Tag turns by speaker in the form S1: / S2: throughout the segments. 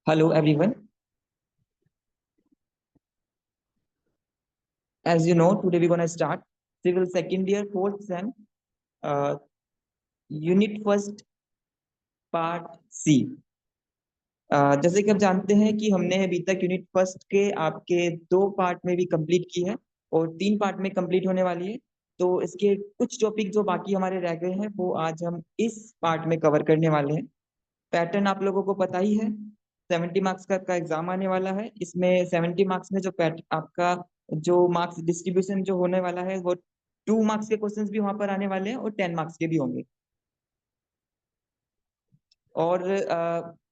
S1: Hello everyone. As you know, today we're gonna start civil second year fourth sem, uh, unit first part C. जैसे कि आप जानते हैं कि हमने अभी तक यूनिट फर्स्ट के आपके 2 पार्ट में भी कंप्लीट की है और 3 पार्ट में कंप्लीट होने वाली है। तो इसके कुछ टॉपिक जो बाकी हमारे रह गए हैं वो आज हम इस पार्ट में कवर करने वाले हैं। पैटर्न आप लोगों को पता ही है। 70 मार्क्स का एग्जाम आने वाला है। इसमें 70 मार्क्स में जो आपका जो मार्क्स डिस्ट्रीब्यूशन जो होने वाला है वो 2 मार्क्स के क्वेश्चंस भी वहां पर आने वाले हैं और 10 मार्क्स के भी होंगे। और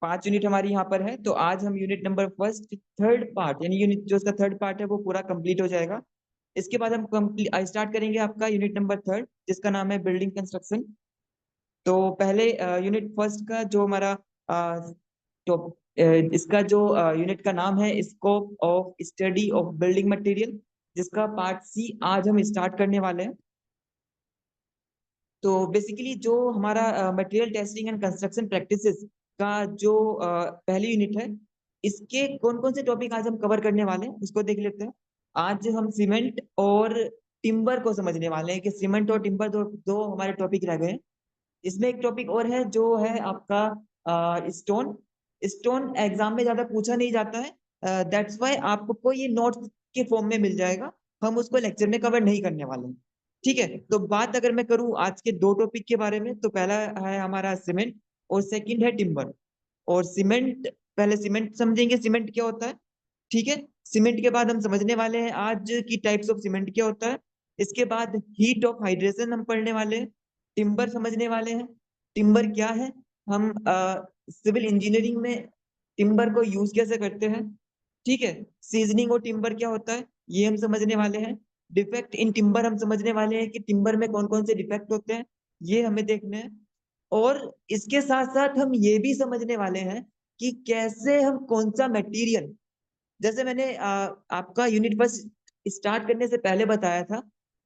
S1: 5 यूनिट हमारी यहाँ पर है। तो आज हम unit number first third part यानी यूनिट जो उसका थर्ड पार्ट है वो पूरा कंप्लीट हो जाएगा। इसके बाद हम स्टार्ट करेंगे आपका यूनिट नंबर थर्ड जिसका नाम है बिल्डिंग कंस्ट्रक्शन। तो पहले यूनिट फर्स्ट का जो हमारा तो इसका जो यूनिट का नाम है scope of study of building material, जिसका पार्ट सी आज हम स्टार्ट करने वाले हैं। तो बेसिकली जो हमारा material testing and construction practices का जो पहली यूनिट है, इसके कौन कौन से टॉपिक आज हम कवर करने वाले हैं उसको देख लेते हैं। आज हम सीमेंट और टिम्बर को समझने वाले हैं कि सीमेंट और टिम्बर दो दो हमारे टॉपिक रह गए हैं। इसमें एक टॉपिक और है जो है आपका स्टोन। स्टोन एग्जाम में ज्यादा पूछा नहीं जाता है, दैट्स वाई आपको ये नोट्स के फॉर्म में मिल जाएगा। हम उसको लेक्चर में कवर नहीं करने वाले हैं। ठीक है, तो बात अगर मैं करूं आज के 2 टॉपिक के बारे में, तो पहला है हमारा सीमेंट और सेकंड है टिम्बर। और सीमेंट, पहले सीमेंट समझेंगे सीमेंट क्या होता है। ठीक है, सीमेंट के बाद हम समझने वाले हैं आज की टाइप्स ऑफ सीमेंट क्या होता है। इसके बाद हीट ऑफ हाइड्रेशन हम पढ़ने वाले हैं। टिम्बर समझने वाले हैं, टिम्बर क्या है। हम सिविल इंजीनियरिंग में टिम्बर को यूज कैसे करते हैं। ठीक है, सीजनिंग और टिम्बर क्या होता है ये हम समझने वाले हैं। डिफेक्ट इन टिम्बर हम समझने वाले हैं कि टिम्बर में कौन कौन से डिफेक्ट होते हैं, ये हमें देखने हैं। और इसके साथ साथ हम ये भी समझने वाले हैं कि कैसे हम कौन सा मटेरियल, जैसे मैंने आपका यूनिट फर्स्ट स्टार्ट करने से पहले बताया था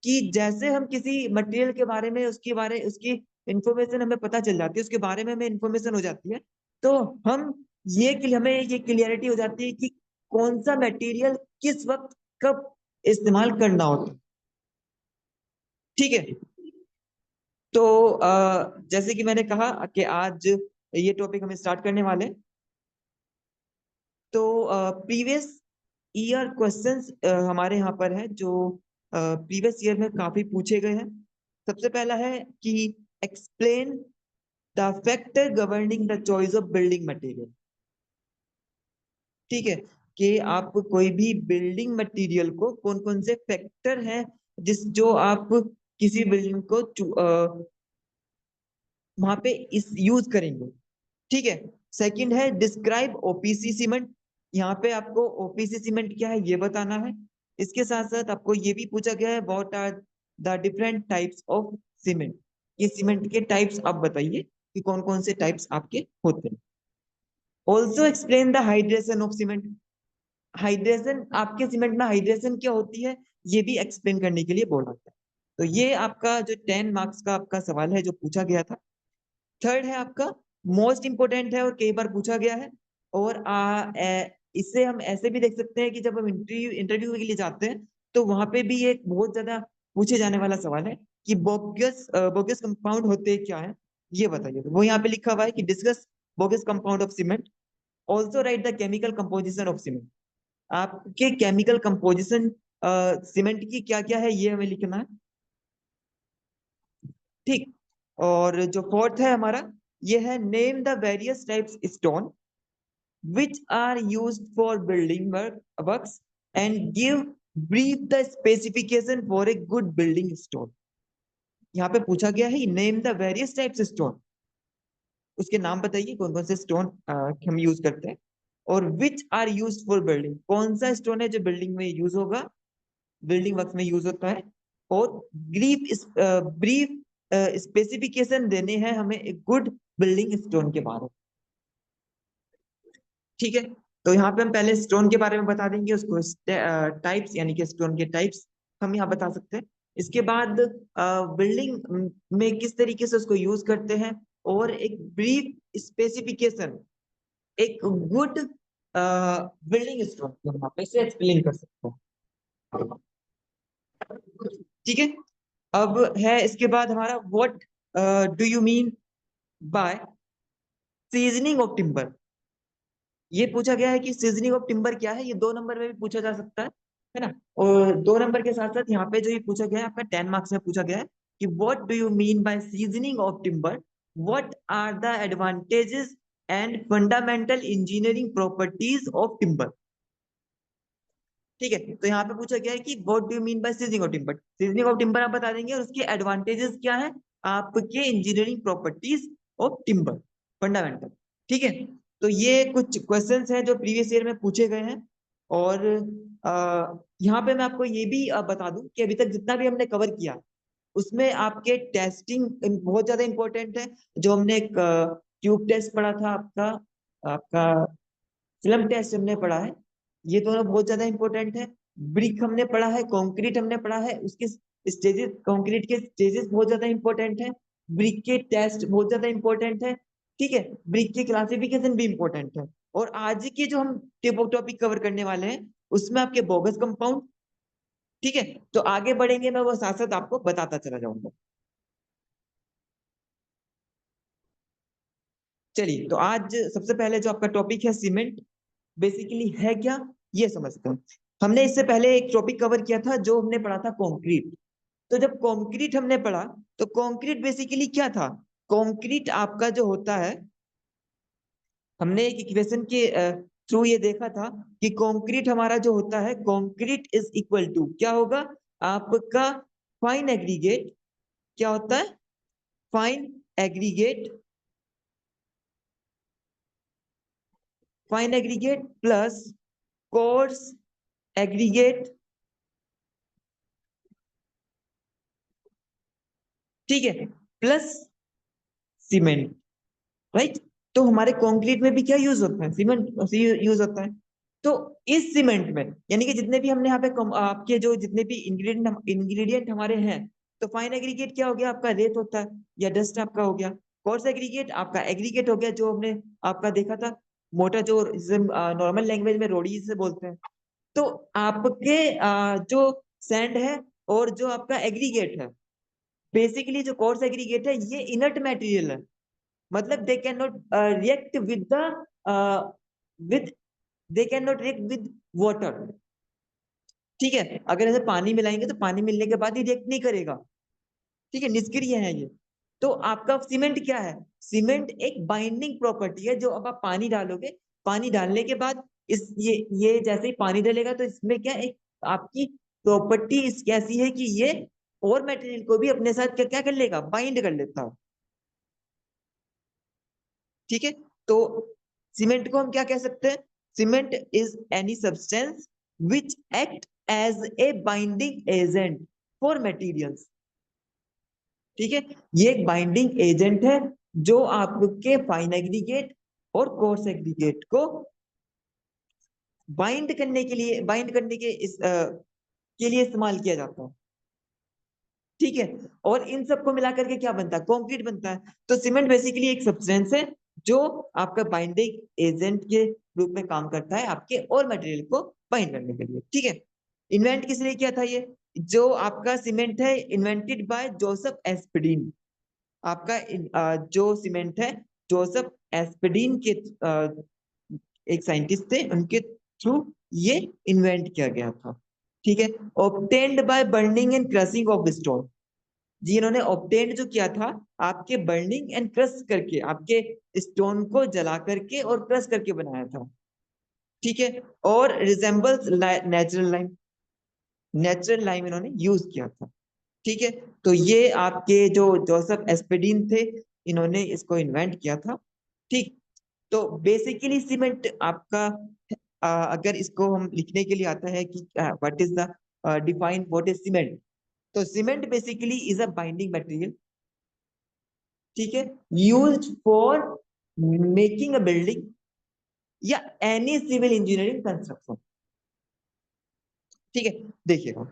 S1: कि जैसे हम किसी मटेरियल के बारे में उसकी इंफॉर्मेशन हमें पता चल जाती है, उसके बारे में हमें इंफॉर्मेशन हो जाती है, तो हम हमें ये क्लियरिटी हो जाती है कि कौन सा मटेरियल किस वक्त कब इस्तेमाल करना होता है। ठीक है, तो जैसे कि मैंने कहा कि आज ये टॉपिक हम स्टार्ट करने वाले हैं। तो प्रीवियस ईयर क्वेश्चंस हमारे यहाँ पर है जो प्रीवियस ईयर में काफी पूछे गए हैं। सबसे पहला है कि explain the factor governing the choice of building material. ठीक है, कि आप कोई भी बिल्डिंग मटेरियल को कौन कौन से फैक्टर हैं जिस जो आप किसी बिल्डिंग को वहां पे इस यूज करेंगे। ठीक है, सेकंड है डिस्क्राइब ओपीसी सीमेंट। यहाँ पे आपको ओपीसी सीमेंट क्या है ये बताना है। इसके साथ साथ आपको ये भी पूछा गया है what are the different types of cement. ये सीमेंट के टाइप्स आप बताइए कि कौन कौन से टाइप्स आपके होते हैं। Also explain the hydration of cement. Hydration, आपके सीमेंट में हाइड्रेशन क्या होती है ये भी एक्सप्लेन करने के लिए बोला था। तो ये आपका जो 10 मार्क्स का आपका सवाल है जो पूछा गया था। थर्ड है आपका मोस्ट इंपोर्टेंट है और कई बार पूछा गया है। और इससे हम ऐसे भी देख सकते हैं कि जब हम इंटरव्यू इंटरव्यू के लिए जाते हैं तो वहां पे भी एक बहुत ज्यादा पूछे जाने वाला सवाल है कि बोगस बोगस कंपाउंड होते क्या है ये बताइए। तो वो यहाँ पे लिखा हुआ है कि discuss bogus compound of cement. Also right the chemical composition of cement. आपके केमिकल कंपोजिशन सीमेंट की क्या क्या है ये हमें लिखना है। ठीक, और जो फोर्थ है हमारा ये है name the various types stone which are used for building works and give brief the specification for a good building stone। यहाँ पे पूछा गया है name the various types stone, उसके नाम बताइए कौन कौन से स्टोन हम यूज करते हैं। और which are use for building, कौन सा स्टोन है जो बिल्डिंग में यूज होगा, बिल्डिंग वर्क में यूज होता है। और ब्रीफ ब्रीफ स्पेसिफिकेशन देने हैं हमें एक गुड बिल्डिंग स्टोन के बारे में। ठीक है, तो यहाँ पे हम पहले स्टोन के बारे में बता देंगे उसको, टाइप्स यानी कि स्टोन के टाइप्स हम यहाँ बता सकते हैं। इसके बाद बिल्डिंग में किस तरीके से उसको यूज करते हैं और एक ब्रीफ स्पेसिफिकेशन एक गुड बिल्डिंग स्टोन हम आप इसे एक्सप्लेन कर सकते हैं। ठीक है, अब है इसके बाद हमारा what do you mean by seasoning of timber. ये पूछा गया है कि सीजनिंग ऑफ टिम्बर क्या है, ये 2 नंबर में भी पूछा जा सकता है ना। और 2 नंबर के साथ साथ यहाँ पे जो ये पूछा गया है आपका 10 मार्क्स में पूछा गया है कि what do you mean by seasoning of timber, what are the advantages and fundamental engineering properties of timber. ठीक है, तो यहाँ पे पूछा गया है कि what do you mean by seasoning of timber, seasoning of timber आप बता देंगे और उसके एडवांटेजेस क्या है आपके engineering properties of timber, fundamental. ठीक है, तो ये कुछ क्वेश्चंस हैं जो प्रीवियस ईयर में पूछे गए हैं। और यहाँ पे मैं आपको ये भी बता दूं कि अभी तक जितना भी हमने कवर किया उसमें आपके टेस्टिंग बहुत ज्यादा इंपॉर्टेंट है। जो हमने एक ट्यूब टेस्ट पढ़ा था आपका आपका फिल्म टेस्ट हमने पढ़ा है, ये दोनों बहुत ज्यादा इंपॉर्टेंट है। ब्रिक हमने पढ़ा है, कंक्रीट हमने पढ़ा है, उसके स्टेजेस, कंक्रीट के स्टेजेस बहुत ज्यादा इंपॉर्टेंट है। ब्रिक के टेस्ट बहुत ज्यादा इंपॉर्टेंट है। ठीक है, ब्रिक की क्लासिफिकेशन भी इंपॉर्टेंट है। और आज के जो हम टॉपिक कवर करने वाले हैं उसमें आपके बोगस कंपाउंड। ठीक है, तो आगे बढ़ेंगे मैं वो साथ साथ आपको बताता चला जाऊंगा। चलिए, तो आज सबसे पहले जो आपका टॉपिक है सीमेंट, बेसिकली है क्या ये समझते हैं। हमने इससे पहले एक टॉपिक कवर किया था जो हमने पढ़ा था कंक्रीट। तो जब कंक्रीट हमने पढ़ा तो कंक्रीट बेसिकली क्या था। कंक्रीट आपका जो होता है, हमने एक इक्वेशन के थ्रू ये देखा था कि कंक्रीट हमारा जो होता है, कंक्रीट इज इक्वल टू क्या होगा आपका फाइन एग्रीगेट। क्या होता है fine aggregate, fine aggregate plus coarse aggregate. ठीक है, प्लस सीमेंट, राइट। तो हमारे कंक्रीट में भी क्या यूज होता है, सीमेंट यूज होता है। तो इस सीमेंट में यानी कि जितने भी हमने यहाँ पे आपके जो जितने भी इंग्रेडिएंट हमारे हैं, तो फाइन एग्रीगेट क्या हो गया आपका रेत होता है या डस्ट आपका हो गया। कोर्स एग्रीगेट आपका एग्रीगेट हो गया जो हमने आपका देखा था, मोटा जो नॉर्मल लैंग्वेज में रोडी से बोलते हैं। तो आपके जो सैंड है और जो आपका एग्रीगेट है, बेसिकली जो कोर्स एग्रीगेट है ये इनर्ट मटेरियल है। मतलब they can not react with the with they can not react with water. ठीक है, अगर ऐसे पानी मिलाएंगे तो पानी मिलने के बाद ही रिएक्ट नहीं करेगा। ठीक है, निष्क्रिय है ये। तो आपका सीमेंट क्या है, सीमेंट एक बाइंडिंग प्रॉपर्टी है। जो अब आप पानी डालोगे, पानी डालने के बाद इस ये जैसे ही पानी डालेगा तो इसमें क्या एक आपकी प्रॉपर्टी इस कैसी है कि ये और मटेरियल को भी अपने साथ क्या क्या कर लेगा, बाइंड कर लेता है। ठीक है, तो सीमेंट को हम क्या कह सकते हैं, cement is any substance which act as a binding agent for materials. ठीक है, ये एक बाइंडिंग एजेंट है जो आपके फाइन एग्रीगेट और कोर्स एग्रीगेट को बाइंड करने के के लिए इस्तेमाल किया जाता है। ठीक है, और इन सबको मिलाकर के क्या बनता है, कंक्रीट बनता है। तो सीमेंट बेसिकली एक सब्सटेंस है जो आपका बाइंडिंग एजेंट के रूप में काम करता है आपके और मटेरियल को बाइंड करने के लिए। ठीक है, इन्वेंट किसने किया था ये, जो आपका सीमेंट है इन्वेंटेड बाय जोसेफ एस्पडीन। आपका जो सीमेंट है जोसेफ एस्पडीन के एक साइंटिस्ट थे, उनके थ्रू ये इन्वेंट किया गया था। ठीक है, obtained by burning and crushing of stone. जी, इन्होंने ऑब्टेन्ड जो किया था आपके बर्निंग एंड क्रश करके, आपके स्टोन को जला करके और क्रश करके बनाया था। ठीक है, और resembles natural lime, natural lime इन्होंने यूज किया था। ठीक है, तो ये आपके जो जोसेफ एस्पेडिन थे, इन्होंने इसको इन्वेंट किया था। ठीक, तो बेसिकली सीमेंट आपका अगर इसको हम लिखने के लिए आता है कि what is the define what is cement, तो cement basically is a binding material. ठीक है, used for making a building या एनी सिविल इंजीनियरिंग कंस्ट्रक्शन। ठीक है, देखिएगा,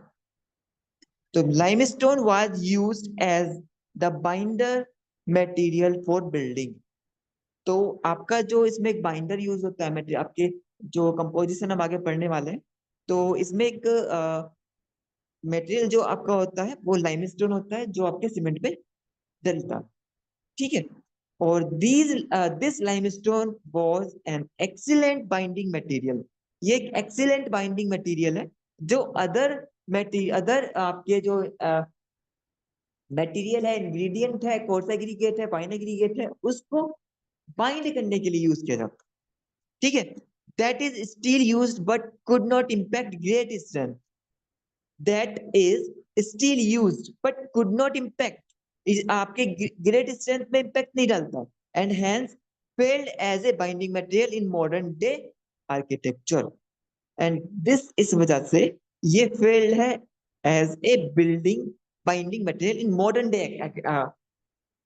S1: तो limestone was used as the binder material for building. तो आपका जो इसमें एक बाइंडर यूज होता है मटेरियल, आपके जो कंपोजिशन हम आगे पढ़ने वाले हैं, तो इसमें एक मटेरियल जो आपका होता है वो लाइमस्टोन होता है, जो आपके सीमेंट पे डलता है। ठीक है। और this limestone was an excellent binding material. ये एक एक्सीलेंट बाइंडिंग मटेरियल है, जो अदर आपके जो मटेरियल है, इंग्रेडिएंट है, कोर्स एग्रीगेट है, फाइन एग्रीगेट है, उसको बाइंड करने के लिए यूज किया जाता है। ठीक है। That is still used but could not impact great strength. That is still used but could not impact, आपके ग्रेट स्ट्रेंथ में इम्पैक्ट नहीं डालता, and hence failed as a binding material in modern day architecture. And this, इस वजह से ये failed है as a building binding material in modern day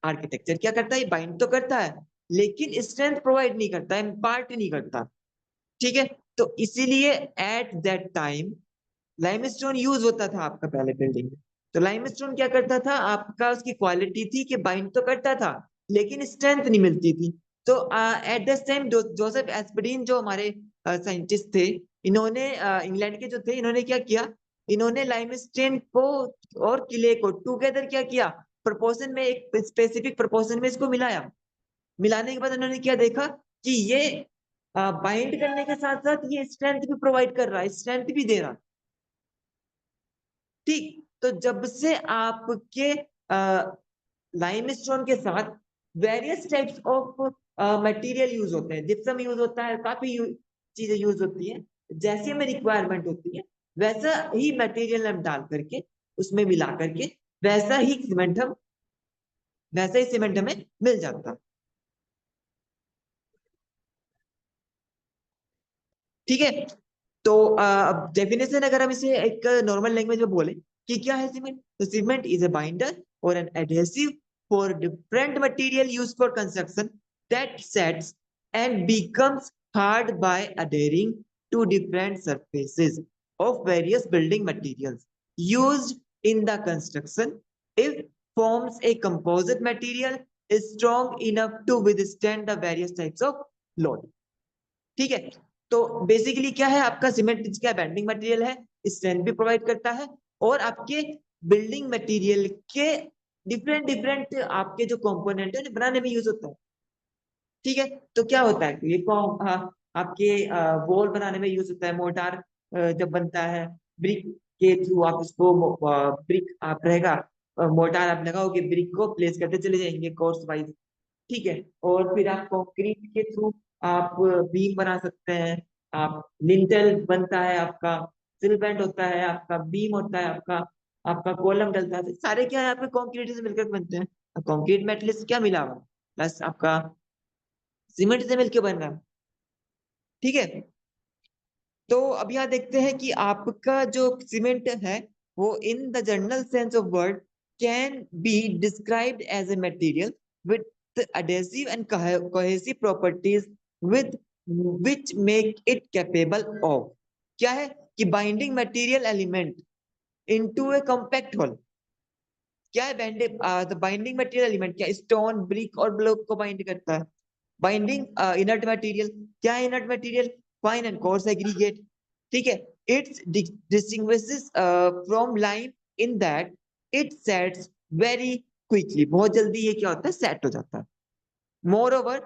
S1: architecture. क्या करता है? बाइंड तो करता है, लेकिन स्ट्रेंथ प्रोवाइड नहीं करता, इम्पार्ट नहीं करता। ठीक है। तो इसीलिए at that time limestone use होता था आपका पहले बिल्डिंग में। तो लाइमस्टोन क्या करता था आपका, उसकी क्वालिटी थी कि बाइंड तो करता था, लेकिन स्ट्रेंथ नहीं मिलती थी। तो एट दिस टाइम जोसेफ एस्पडीन, जो हमारे साइंटिस्ट थे, इन्होंने इंग्लैंड के जो थे, इन्होंने क्या किया, इन्होंने लाइमस्टोन को और किले को टुगेदर क्या किया, प्रोपोर्शन में, एक स्पेसिफिक प्रोपोर्शन में इसको मिलाया। मिलाने के बाद उन्होंने क्या देखा कि ये बाइंड करने के साथ साथ ये स्ट्रेंथ भी प्रोवाइड कर रहा है, स्ट्रेंथ भी दे रहा है। ठीक। तो जब से आपके लाइमस्टोन के साथ various types of material use होते हैं, जिप्सम यूज होता है, काफी चीजें यूज होती हैं, जैसी हमें रिक्वायरमेंट होती है वैसा ही मटेरियल हम डाल करके, उसमें मिला करके, वैसा ही सीमेंट हम वैसा ही सीमेंट हमें मिल जाता है। ठीक है। तो अब डेफिनेशन अगर हम इसे एक नॉर्मल लैंग्वेज में बोले कि क्या है सीमेंट, तो सीमेंट इज ए बाइंडर और an adhesive for different material use for construction that sets and becomes hard by adhering to different surfaces of various building materials used in the construction. It forms a composite material is strong enough to withstand the various types of load. ठीक है। तो basically क्या है आपका cement, क्या bending material है, strength भी provide करता है, और आपके बिल्डिंग मटेरियल के डिफरेंट डिफरेंट आपके जो कंपोनेंट है बनाने में यूज होता है। ठीक है। तो क्या होता है ये आपके वॉल बनाने में यूज होता है, मोर्टार जब बनता है ब्रिक के थ्रू, आप उसको ब्रिक आप रहेगा, मोर्टार आप लगाओगे, ब्रिक को प्लेस करते चले जाएंगे कोर्स वाइज। ठीक है। और फिर आप कंक्रीट के थ्रू आप बीम बना सकते हैं, आप लिंटेल बनता है आपका, सिलबैंड होता है आपका, बीम होता है आपका, आपका कॉलम डलता है, तो सारे क्या है आपके कंक्रीट से मिलकर बनते हैं। कंक्रीट मेटल से क्या मिला हुआ, प्लस आपका सीमेंट से मिलकर बन रहा है। ठीक है। तो अब यहाँ देखते हैं कि आपका जो सीमेंट है वो in the general sense of word can be described as a material with adhesive and cohesive properties with which make it capable of, क्या है कि बाइंडिंग मटेरियल एलिमेंट इनटू ए कॉम्पैक्ट होल। क्या है बाइंडिंग मटेरियल एलिमेंट, क्या stone, brick और block को bind करता है। बाइंडिंग इनर्ट मटेरियल, क्या है inert material, fine and coarse aggregate. ठीक है। It's distinguishes from lime in that it sets very quickly, बहुत जल्दी ये क्या होता है, सेट हो जाता है। मोर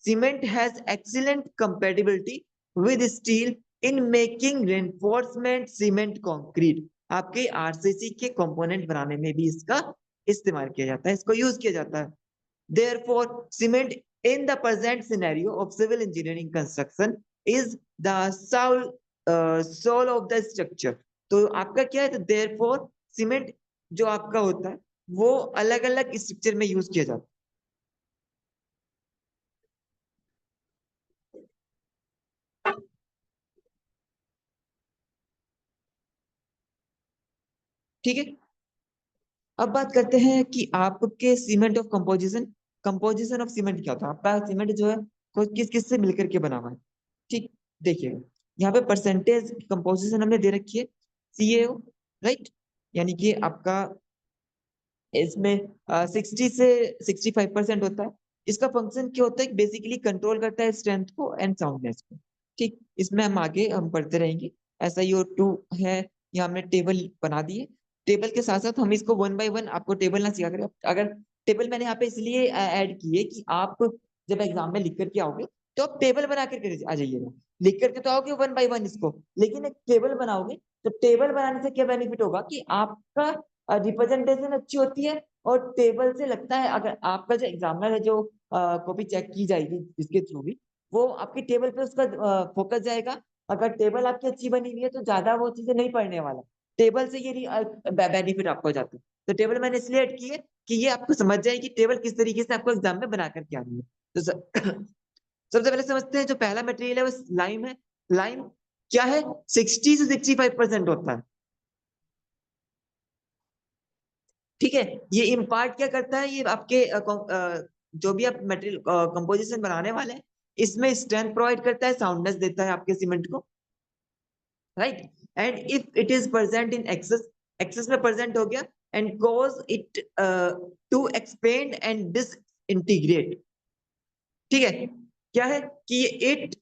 S1: cement has excellent compatibility with steel in making reinforcement cement concrete। आपके आरसीसी के कंपोनेंट बनाने में भी इसका इस्तेमाल किया जाता है, इसको यूज किया जाता है। Therefore, cement in the present scenario of civil engineering construction is the soul of the structure। तो आपका क्या है, तो therefore सीमेंट जो आपका होता है वो अलग अलग स्ट्रक्चर में यूज किया जाता है। ठीक है। अब बात करते हैं कि आपके cement of composition, composition of cement क्या होता है, आपका सीमेंट जो है वो किस किस से मिलकर के बना हुआ है। ठीक। देखिए यहाँ पे परसेंटेज कंपोजिशन हमने दे रखी है, CaO, राइट, यानी कि आपका इसमें 60 से 65% होता है। इसका फंक्शन क्या होता है, बेसिकली कंट्रोल करता है स्ट्रेंथ को एंड साउंडनेस को। ठीक, इसमें हम आगे हम पढ़ते रहेंगे। SiO2 है, यहाँ हमने टेबल बना दी है। टेबल के साथ साथ हम इसको वन बाय वन, आपको टेबल ना सिखा करें, अगर टेबल मैंने यहाँ पे इसलिए ऐड की है कि आप जब एग्जाम में लिख करके आओगे तो आप टेबल बना करके आ जाइएगा। लिख करके तो आओगे वन बाय वन इसको, लेकिन एक टेबल बनाओगे तो टेबल बनाने से क्या बेनिफिट होगा कि आपका रिप्रेजेंटेशन अच्छी होती है, और टेबल से लगता है अगर आपका जो एग्जामिनर है, जो कॉपी चेक की जाएगी इसके थ्रू भी, वो आपकी टेबल पे उसका फोकस जाएगा। अगर टेबल आपकी अच्छी बनी हुई है तो ज्यादा वो चीजें नहीं पढ़ने वाला, टेबल से ये बेनिफिट आपको हो जाता है। तो टेबल मैंने इसलिए ऐड की है कि ये आपको समझ जाए कि टेबल किस तरीके से आपको एग्जाम में बना करके आनी है। तो सबसे पहले समझते हैं, जो पहला मटेरियल है वो लाइम है। लाइम क्या है, 60 से 65% होता है। ठीक है, ये इम्पार्ट क्या करता है, ये आपके जो भी आप मटेरियल कंपोजिशन बनाने वाले हैं, इसमें स्ट्रेंथ प्रोवाइड करता है, साउंडनेस देता है आपके सीमेंट को, right. And if it is present in excess, excess में प्रेजेंट हो गया, and cause it to expand and disintegrate. ठीक है, क्या है कि it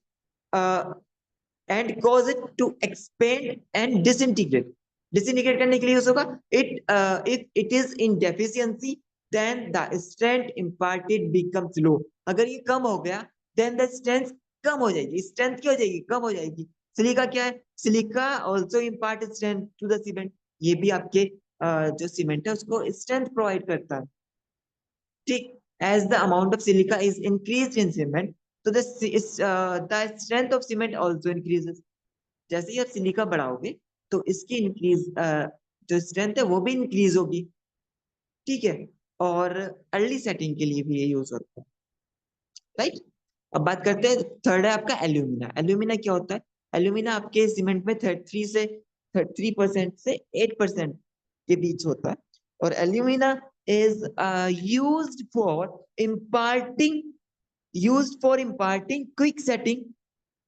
S1: and cause it to expand and disintegrate. Disintegrate करने के लिए यूज होगा it, if it is in deficiency then the strength imparted becomes low. अगर ये कम हो गया देन द स्ट्रेंथ कम हो जाएगी। स्ट्रेंथ क्या हो जाएगी, कम हो जाएगी। सिलिका क्या है, silica also impart strength to the cement. ये भी आपके जो सीमेंट है उसको स्ट्रेंथ प्रोवाइड करता है। ठीक, as the amount of silica is increased in cement, so the strength of cement also increases. जैसे ही आप सिलिका बढ़ाओगे तो इसकी इंक्रीज जो स्ट्रेंथ है वो भी इंक्रीज होगी। ठीक है, और अर्ली सेटिंग के लिए भी ये यूज होता है, राइट। अब बात करते हैं, थर्ड है आपका एल्यूमिना। एल्यूमिना क्या होता है, एल्यूमिना आपके सीमेंट में 3% से 8% के बीच होता है। और alumina is used for imparting used for imparting quick setting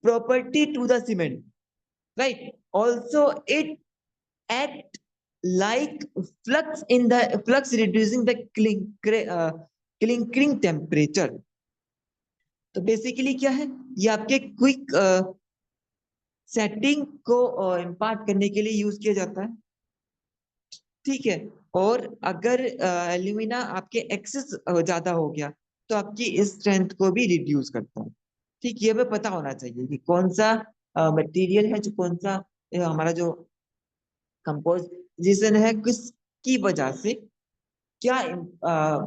S1: property to the cement, right? Also, it act like flux reducing the clinkering temperature. तो बेसिकली क्या है, ये आपके क्विक सेटिंग को इम्पार्ट करने के लिए यूज किया जाता है। ठीक है, और अगर एल्यूमिना आपके एक्सेस ज्यादा हो गया तो आपकी स्ट्रेंथ को भी रिड्यूस करता है। ठीक, ये हमें पता होना चाहिए कि कौन सा मटेरियल है, जो कौन सा हमारा जो कंपोजिशन है, किसकी वजह से क्या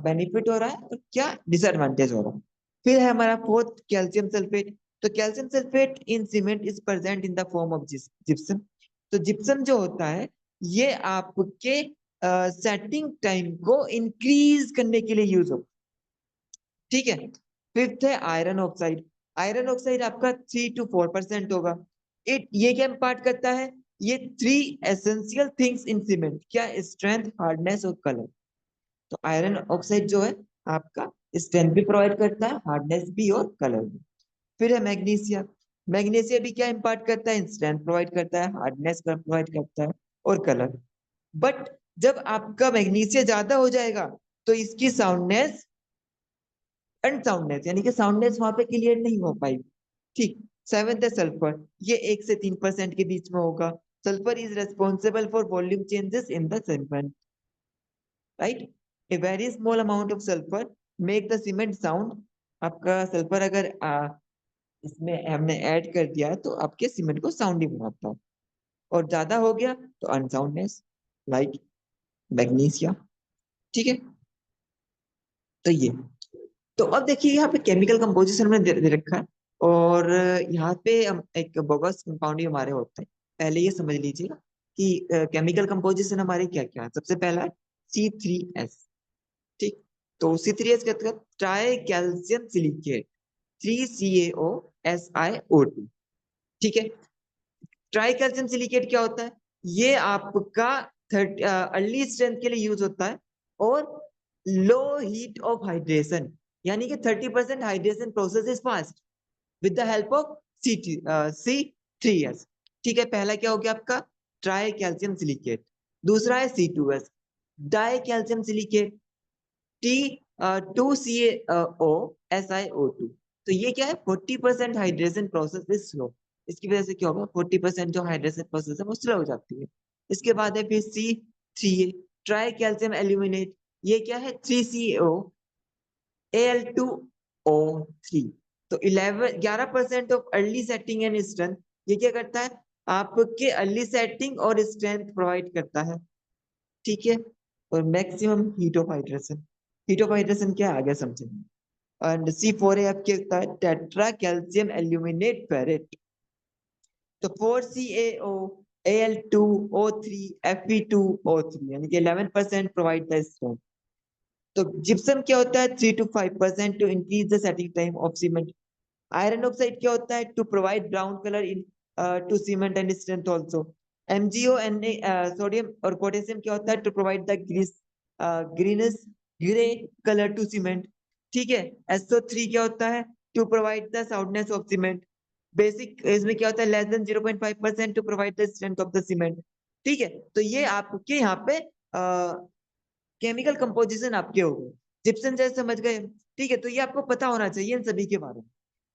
S1: बेनिफिट हो रहा है और क्या डिसएडवांटेज हो रहा है। फिर है हमारा फोर्थ, कैल्शियम सल्फेट। तो calcium sulphate in cement is present in the form of gypsum. तो जिप्सम जो होता है ये आपके सेटिंग टाइम को इंक्रीज करने के लिए यूज होता है। ठीक है, फिफ्थ है आयरन ऑक्साइड। आयरन ऑक्साइड आपका 3 to 4% होगा। ये क्या इम्पार्ट करता है, ये 3 एसेंशियल थिंग्स इन सीमेंट, क्या, स्ट्रेंथ, हार्डनेस और कलर। तो आयरन ऑक्साइड जो है आपका स्ट्रेंथ भी प्रोवाइड करता है, हार्डनेस भी और कलर भी। फिर है मैग्नीशिया। मैग्नीशिया भी क्या इम्पार्ट करता है, स्ट्रेंथ प्रोवाइड करता है, हार्डनेस प्रोवाइड करता है और कलर। बट जब आपका मैग्नीशिया ज्यादा हो जाएगा तो इसकी साउंडनेस, अनसाउंडनेस, यानी कि साउंडनेस वहां पे क्लियर नहीं हो पाएगी। ठीक, सेवेंथ है सल्फर। ये 1 से 3% के बीच में होगा। Sulphur is responsible for volume changes in the cement, right. A very small amount of sulphur make the cement sound. आपका सल्फर अगर इसमें हमने ऐड कर दिया है तो आपके सीमेंट को साउंडी बनाता है, और ज्यादा हो गया तो अनसाउंडनेस, लाइक मैग्नीशिया। ठीक है, तो ये, तो अब देखिए यहाँ पे केमिकल कंपोजिशन में दे रखा है, और यहाँ पे हम एक बोगस कंपाउंड ही हमारे होते हैं। पहले ये समझ लीजिएगा कि केमिकल कंपोजिशन हमारे क्या क्या है। सबसे पहला है C3S। ठीक, तो C3S कहते हैं try calcium silicate, 3CaO SiO2। ठीक है, ट्राई कैल्शियम सिलिकेट क्या होता है, ये आपका अर्ली स्ट्रेंथ के लिए यूज होता है, और लो हीट ऑफ हाइड्रेशन, यानी कि 30% hydration process is fast with the help of C3S। ठीक है, पहला क्या हो गया आपका ट्राई कैल्शियम सिलिकेट। दूसरा है C2S, die calcium silicate, 2CaO SiO2। तो ये क्या है, 40% हाइड्रेशन प्रोसेस इज स्लो। इसकी वजह से क्या होगा, 40% जो हाइड्रेशन प्रोसेस है वो स्लो हो जाती है। इसके बाद है फिर C3A ट्राई कैल्शियम एल्यूमिनेट। ये क्या है, 3CaO Al2O3। तो 11% of early setting and strength. ये क्या करता है, आपके अर्ली सेटिंग और स्ट्रेंथ प्रोवाइड करता है। ठीक है, और maximum heat of hydration. Heat of hydration क्या है आगे समझेंगे। एंड C4A आपके होता है टेट्रा कैल्शियम एल्यूमिनेट फेरेट। तो 4CaO Al2O3 Fe2O3 यानी कि 11% प्रोवाइड द स्ट्रेंथ। तो जिप्सम क्या होता है, 3 to 5% to increase the setting time of cement. Iron oxide क्या होता है, to provide brown colour into cement and strength also. MgO and sodium और पोटेशियम क्या होता है, to provide the greenish grey colour to cement. ठीक है, SO3 क्या होता है, to provide the soundness of cement. Basic इसमें क्या होता है, less than 0.5% to provide the strength of the cement. ठीक है, तो ये आपके यहाँ पे केमिकल कंपोजिशन आपके हो गए, जिप्सम जैसे समझ गए। ठीक है, तो ये आपको पता होना चाहिए इन सभी के बारे में।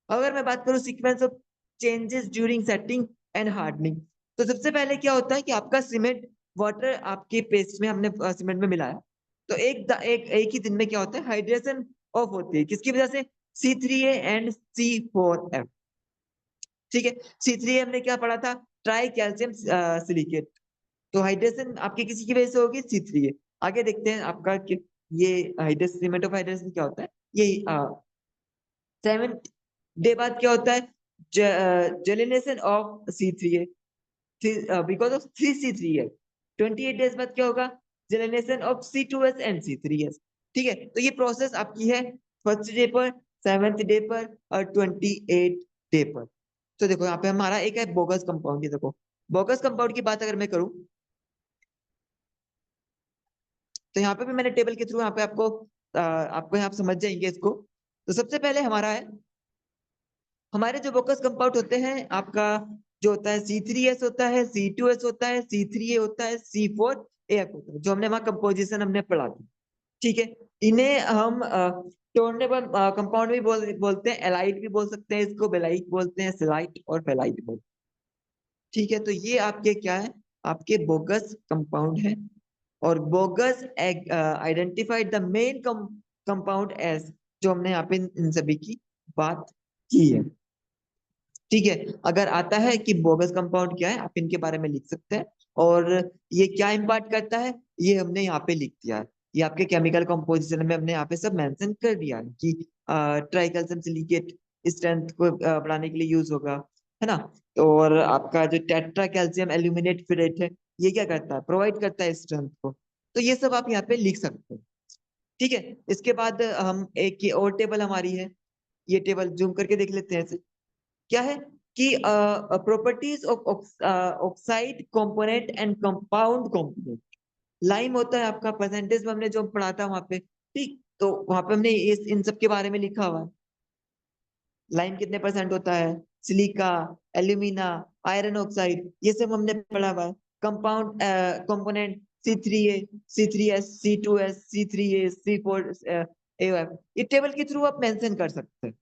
S1: अगर मैं बात करूं sequence of changes during setting and hardening, तो सबसे पहले क्या होता है कि आपका सीमेंट वाटर आपके पेस्ट में हमने सीमेंट में मिलाया, तो एक ही दिन में क्या होता है, हाइड्रेशन ऑफ होती है। किसकी वजह से, C3A एंड C4F। ठीक है, C3A हमने क्या पढ़ा था, ट्राई कैल्शियम सिलिकेट। तो हाइड्रेशन आपके किसी की वजह से होगी, C3A। आगे देखते हैं आपका कि ये हाइड्रेशन, सीमेंट ऑफ हाइड्रेशन क्या होता है। ये 7 डे बाद क्या होता है, gelation of C3A because of 3C3A। 28 days बाद क्या होगा, जेलिनेशन ऑफ C2S एंड C3S। ठीक है, तो ये प्रोसेस आपकी है फर्स्ट डे पर, 7th डे पर और 28 डे पर। तो देखो यहाँ पे हमारा एक है बोगस कंपाउंड। ये देखो, बोगस कंपाउंड की बात अगर मैं करूं, तो यहाँ पे भी मैंने टेबल के थ्रू यहाँ पे आपको यहाँ समझ जाएंगे इसको। तो सबसे पहले हमारा है, हमारे जो बोगस कंपाउंड होते हैं आपका, जो होता है C3S होता है, C2S होता है, C3A होता है, C4AF होता है, जो हमने वहां कंपोजिशन हमने पढ़ा था। ठीक है, इन्हें हम टोर्नेबल कंपाउंड भी बोलते हैं, एलाइट भी बोल सकते हैं, इसको बेलाइट बोलते हैं, सिलाइट और फेलाइट बोलते हैं। ठीक है, तो ये आपके क्या है, आपके बोगस कंपाउंड है। और Bogue's identified the main compound as, जो हमने यहाँ पे इन सभी की बात की है। ठीक है, अगर आता है कि बोगस कंपाउंड क्या है, आप इनके बारे में लिख सकते हैं। और ये क्या इम्पार्ट करता है, ये हमने यहाँ पे लिख दिया है। ये आपके केमिकल कंपोजिशन में हमने यहाँ पे सब मेंशन कर दिया है कि ट्राई कैल्शियम सिलिकेट स्ट्रेंथ को बढ़ाने के लिए यूज होगा, है ना। तो और आपका जो टेट्रा कैल्शियम एल्यूमिनेट फेरेट है, ये क्या करता है, प्रोवाइड करता है स्ट्रेंथ को। तो ये सब आप यहाँ पे लिख सकते हैं। ठीक है, इसके बाद हम एक ये और टेबल हमारी है, ये टेबल जूम करके देख लेते हैं ऐसे। क्या है कि properties of oxide component and compound component. Lime होता है आपका, परसेंटेज में हमने जो पढ़ा था वहां पे। ठीक, तो वहां पे हमने इन सब के बारे में लिखा हुआ है। लाइम कितने परसेंट होता है, सिलिका, एल्यूमिना, आयरन ऑक्साइड, ये सब हमने पढ़ा हुआ है। Compound component C3A, C3S, C2S, C3A, C4 AF। ये टेबल के थ्रू आप मेंशन कर सकते हैं।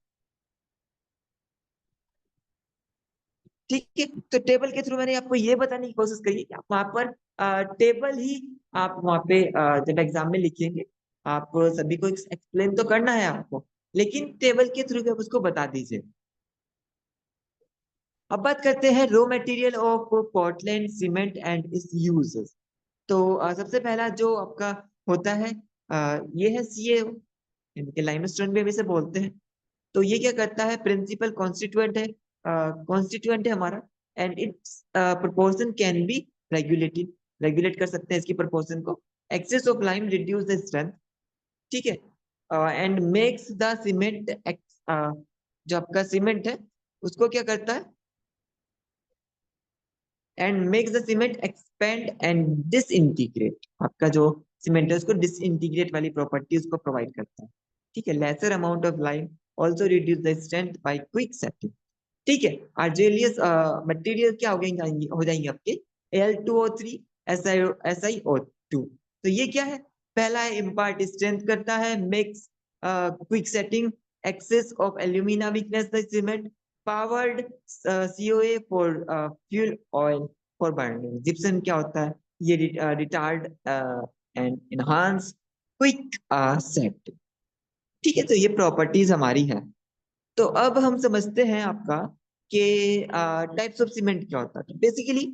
S1: ठीक है, तो टेबल के थ्रू मैंने आपको ये बताने की कोशिश करी है कि आप वहां पर टेबल ही आप वहां पे जब एग्जाम में लिखेंगे, आप सभी को एक्सप्लेन तो करना है आपको, लेकिन टेबल के थ्रू भी आप उसको बता दीजिए। अब बात करते हैं raw material of Portland cement and it's uses. तो सबसे पहला जो आपका होता है, ये है CaO, इनके लाइमस्टोन भी हम इसे बोलते हैं। तो ये क्या करता है, प्रिंसिपल कॉन्स्टिट्यूएंट है, कॉन्स्टिट्यूएंट है हमारा। And its proportion can be regulated, regulate कर सकते हैं इसकी प्रोपोर्शन को। Excess of lime reduce the strength. ठीक है, एंड मेक्स द सीमेंट, जो आपका सीमेंट है उसको क्या करता है, and makes the cement expand and disintegrate. आपका जो सीमेंट है उसको डिसइंटीग्रेट वाली प्रॉपर्टी उसको प्रोवाइड करता है। ठीक है, lesser amount of lime also reduce the strength by quick setting. ठीक है, आर्जेलियस मटेरियल क्या हो जाएंगे आपके Al2O3 SiO2। तो ये क्या है, पहला है इम्पार्ट स्ट्रेंथ करता है, makes quick setting, excess of alumina weakness the cement, powered C O A for fuel oil for burning. Gypsum क्या होता है, ये retard and enhance quick set. ठीक है, तो ये प्रॉपर्टीज हमारी है। तो अब हम समझते हैं आपका कि टाइप्स ऑफ सीमेंट क्या होता है। बेसिकली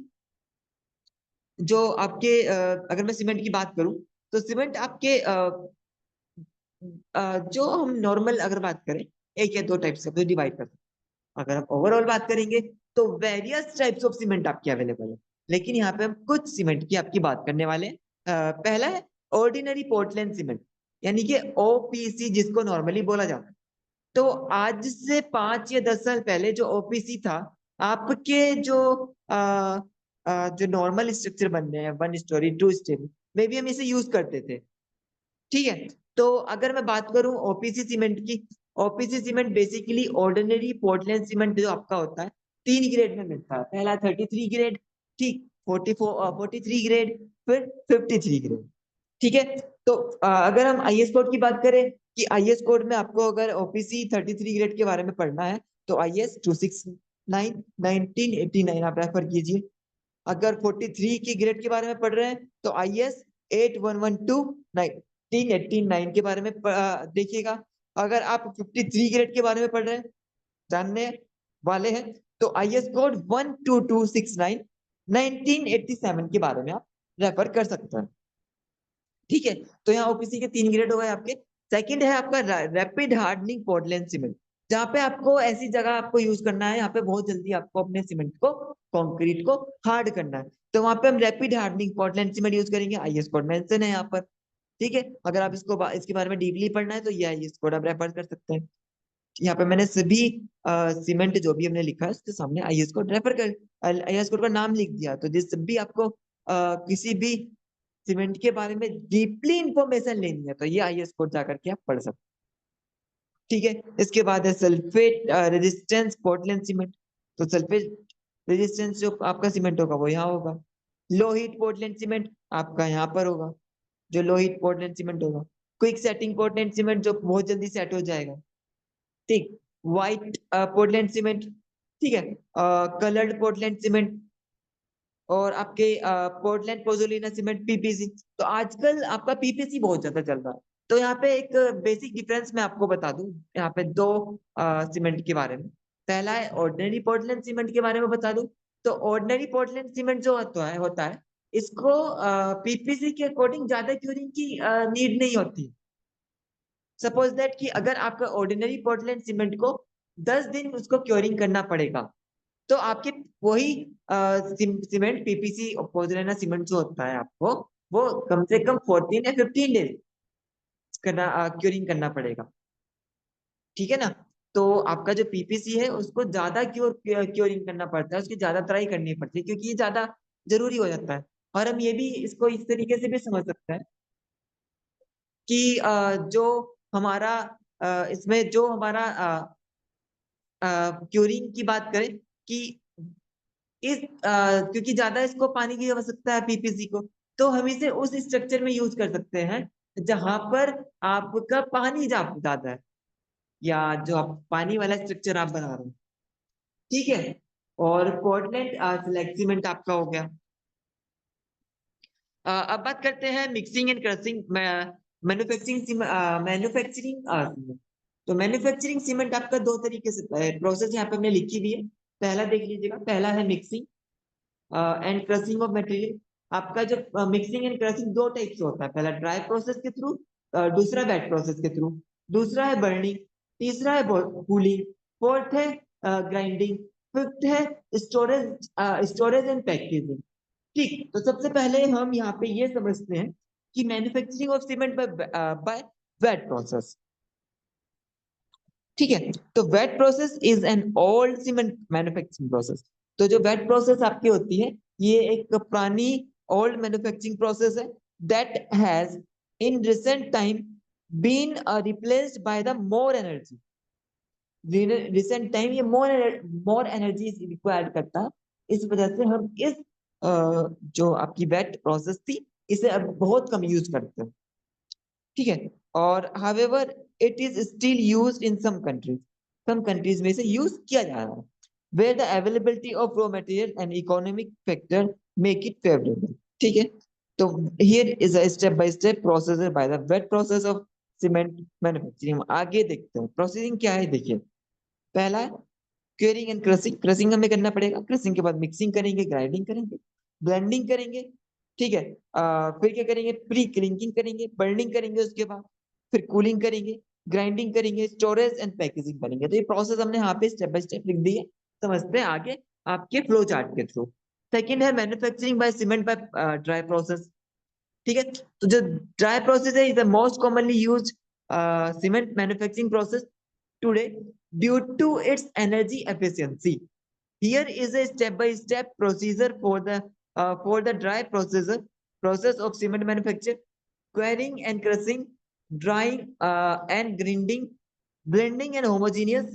S1: जो आपके अगर मैं सीमेंट की बात करूं, तो सीमेंट आपके जो हम नॉर्मल अगर बात करें, एक या दो टाइप से डिवाइड करते हैं। अगर आप ओवरऑल बात करेंगे तो वेरियस टाइप्स ऑफ सीमेंट आपके अवेलेबल है, लेकिन यहाँ पे हम कुछ सीमेंट की आपकी बात करने वाले हैं। पहला है ऑर्डिनरी पोर्टलैंड सीमेंट, यानी कि ओपीसी जिसको नॉर्मली बोला जाता है। तो आज से 5 या 10 साल पहले जो ओपीसी था, आपके जो नॉर्मल स्ट्रक्चर बन रहे हैं, 1 स्टोरी 2 स्टोरी, में भी हम इसे यूज करते थे। ठीक है, तो अगर मैं बात करूं ओपीसी सीमेंट की, OPC cement basically ordinary Portland cement जो आपका होता है 3 ग्रेड में मिलता है। पहला 33 ग्रेड, ठीक, 43 ग्रेड, फिर 53 ग्रेड। ठीक है, तो अगर हम आईएस कोड की बात करें कि आईएस कोड में आपको अगर ओपीसी 33 ग्रेड के बारे में पढ़ना है तो आईएस 269 1989 आप रेफर कीजिए। अगर 43 की ग्रेड के बारे में पढ़ रहे हैं तो आईएस 8112 1989 के बारे में देखिएगा। अगर आप 53 ग्रेड के बारे में पढ़ रहे हैं, जानने वाले हैं, तो आईएस कोड 12269 1987 के बारे में आप रेफर कर सकते हैं। ठीक है, तो यहाँ ओपीसी के 3 ग्रेड हो गए आपके। सेकंड है आपका रैपिड हार्डनिंग पोर्टलैंड सीमेंट, जहाँ पे आपको ऐसी जगह आपको यूज करना है, यहाँ पे बहुत जल्दी आपको अपने सीमेंट को, कंक्रीट को हार्ड करना है, तो वहां पे हम rapid hardening Portland cement use करेंगे। आईएस कोड मेंशन है यहाँ पर। ठीक है, अगर आप इसके बारे में डीपली पढ़ना है तो ये आईएस कोड आप रेफर कर सकते हैं। यहाँ पे मैंने सभी सीमेंट जो भी हमने लिखा है उसके सामने आईएस कोड रेफर कर, आईएस कोड का नाम लिख दिया, तो जिस भी आपको किसी भी सीमेंट के बारे में डीपली इंफॉर्मेशन लेनी है तो ये आईएस कोड जाकर के आप पढ़ सकते हैं। ठीक है, इसके बाद है सल्फेट रेजिस्टेंस पोर्टलैंड सीमेंट। तो सल्फेट रेजिस्टेंस जो आपका सीमेंट होगा वो यहाँ होगा। लो हीट पोर्टलैंड सीमेंट आपका यहाँ पर होगा, जो लो हीट पोर्टलैंड सीमेंट होगा। क्विक सेटिंग पोर्टलैंड सीमेंट जो बहुत जल्दी सेट हो जाएगा। ठीक, व्हाइट पोर्टलैंड सीमेंट, ठीक है, कलर्ड पोर्टलैंड सीमेंट, और आपके पोर्टलैंड पोजोलिना सीमेंट पीपीसी। तो आजकल आपका पीपीसी बहुत ज्यादा चल रहा है। तो यहाँ पे एक बेसिक डिफरेंस मैं आपको बता दूं, यहाँ पे दो सीमेंट के बारे में। पहला है ऑर्डिनरी पोर्टलैंड सीमेंट के बारे में बता दूं। तो ऑर्डिनरी पोर्टलैंड सीमेंट जो होता है इसको पीपीसी के अकॉर्डिंग ज्यादा क्यूरिंग की नीड नहीं होती। सपोज दैट कि अगर आपका ऑर्डिनरी पोर्टलैंड सीमेंट को 10 दिन उसको क्योरिंग करना पड़ेगा, तो आपके वही सीमेंट पीपीसी पोर्टलैंड सीमेंट जो होता है आपको वो कम से कम 14 या 15 डेज करना क्योरिंग करना पड़ेगा। ठीक है ना, तो आपका जो पीपीसी है उसको ज्यादा क्योरिंग करना पड़ता है, उसकी ज्यादा ट्राई करनी पड़ती है क्योंकि ये ज्यादा जरूरी हो जाता है। और हम ये भी इसको इस तरीके से भी समझ सकते हैं कि जो हमारा इसमें जो हमारा क्यूरिंग की बात करें कि क्योंकि ज्यादा इसको पानी की आवश्यकता है पीपीसी को, तो हम इसे उस स्ट्रक्चर में यूज कर सकते हैं जहां पर आपका पानी ज्यादा है, या जो आप पानी वाला स्ट्रक्चर आप बना रहे हैं। ठीक है, और पोर्टलैंड सिलेक्ट सीमेंट आपका हो गया। अब बात करते हैं mixing and crushing manufacturing manufacturing. तो मैन्युफैक्चरिंग सीमेंट आपका दो तरीके से प्रोसेस यहाँ पे हमने लिखी हुई है। पहला देख लीजिएगा, पहला है mixing and crushing of material. आपका जो मिक्सिंग एंड क्रशिंग दो टाइप से होता है, पहला ड्राई प्रोसेस के थ्रू, दूसरा वेट प्रोसेस के थ्रू। दूसरा है बर्निंग, तीसरा है कूलिंग, फोर्थ है ग्राइंडिंग, फिफ्थ है स्टोरेज स्टोरेज एंड पैकेजिंग। ठीक, तो सबसे पहले हम यहाँ पे ये समझते हैं कि manufacturing of cement by wet process. ठीक है, तो wet process is an old cement manufacturing process. तो जो वेट प्रोसेस आपकी होती है ये एक पुरानी ओल्ड मैन्युफैक्चरिंग प्रोसेस है that has in recent time been replaced by the more energy. Recent time ये मोर एनर्जी रिक्वायर्ड करता है, इस वजह से हम इस जो आपकी वेट प्रोसेस थी इसे अब बहुत कम यूज करते हैं। ठीक है। और however it is still used in some countries में से यूज किया जा रहा है, where the availability of raw material and economic factor make it favourable. ठीक है। तो here is a step by step process by the wet process of cement manufacturing. आगे देखते हैं प्रोसेसिंग क्या है। देखिए, पहला है क्यूरिंग एंड क्रशिंग। क्रशिंग हमें करना पड़ेगा, क्रशिंग के बाद मिक्सिंग करेंगे, ग्राइंडिंग करेंगे, ब्लेंडिंग करेंगे। ठीक है। फिर क्या करेंगे, प्री क्लिंकिंग करेंगे, बर्निंग करेंगे, उसके बाद फिर कूलिंग करेंगे, ग्राइंडिंग करेंगे, स्टोरेज एंड पैकेजिंग करेंगे। तो ये प्रोसेस हमने यहाँ पे स्टेप बाय स्टेप लिख दी है, समझते हैं आगे आपके फ्लो चार्ट के थ्रू। सेकेंड है manufacturing by cement by dry process. ठीक है। तो जो ड्राई प्रोसेस है is the most commonly use cement manufacturing process today due to its energy efficiency. Here is a step-by-step procedure for the dry process of cement manufacture: quarrying and crushing, drying and grinding, blending and homogeneous,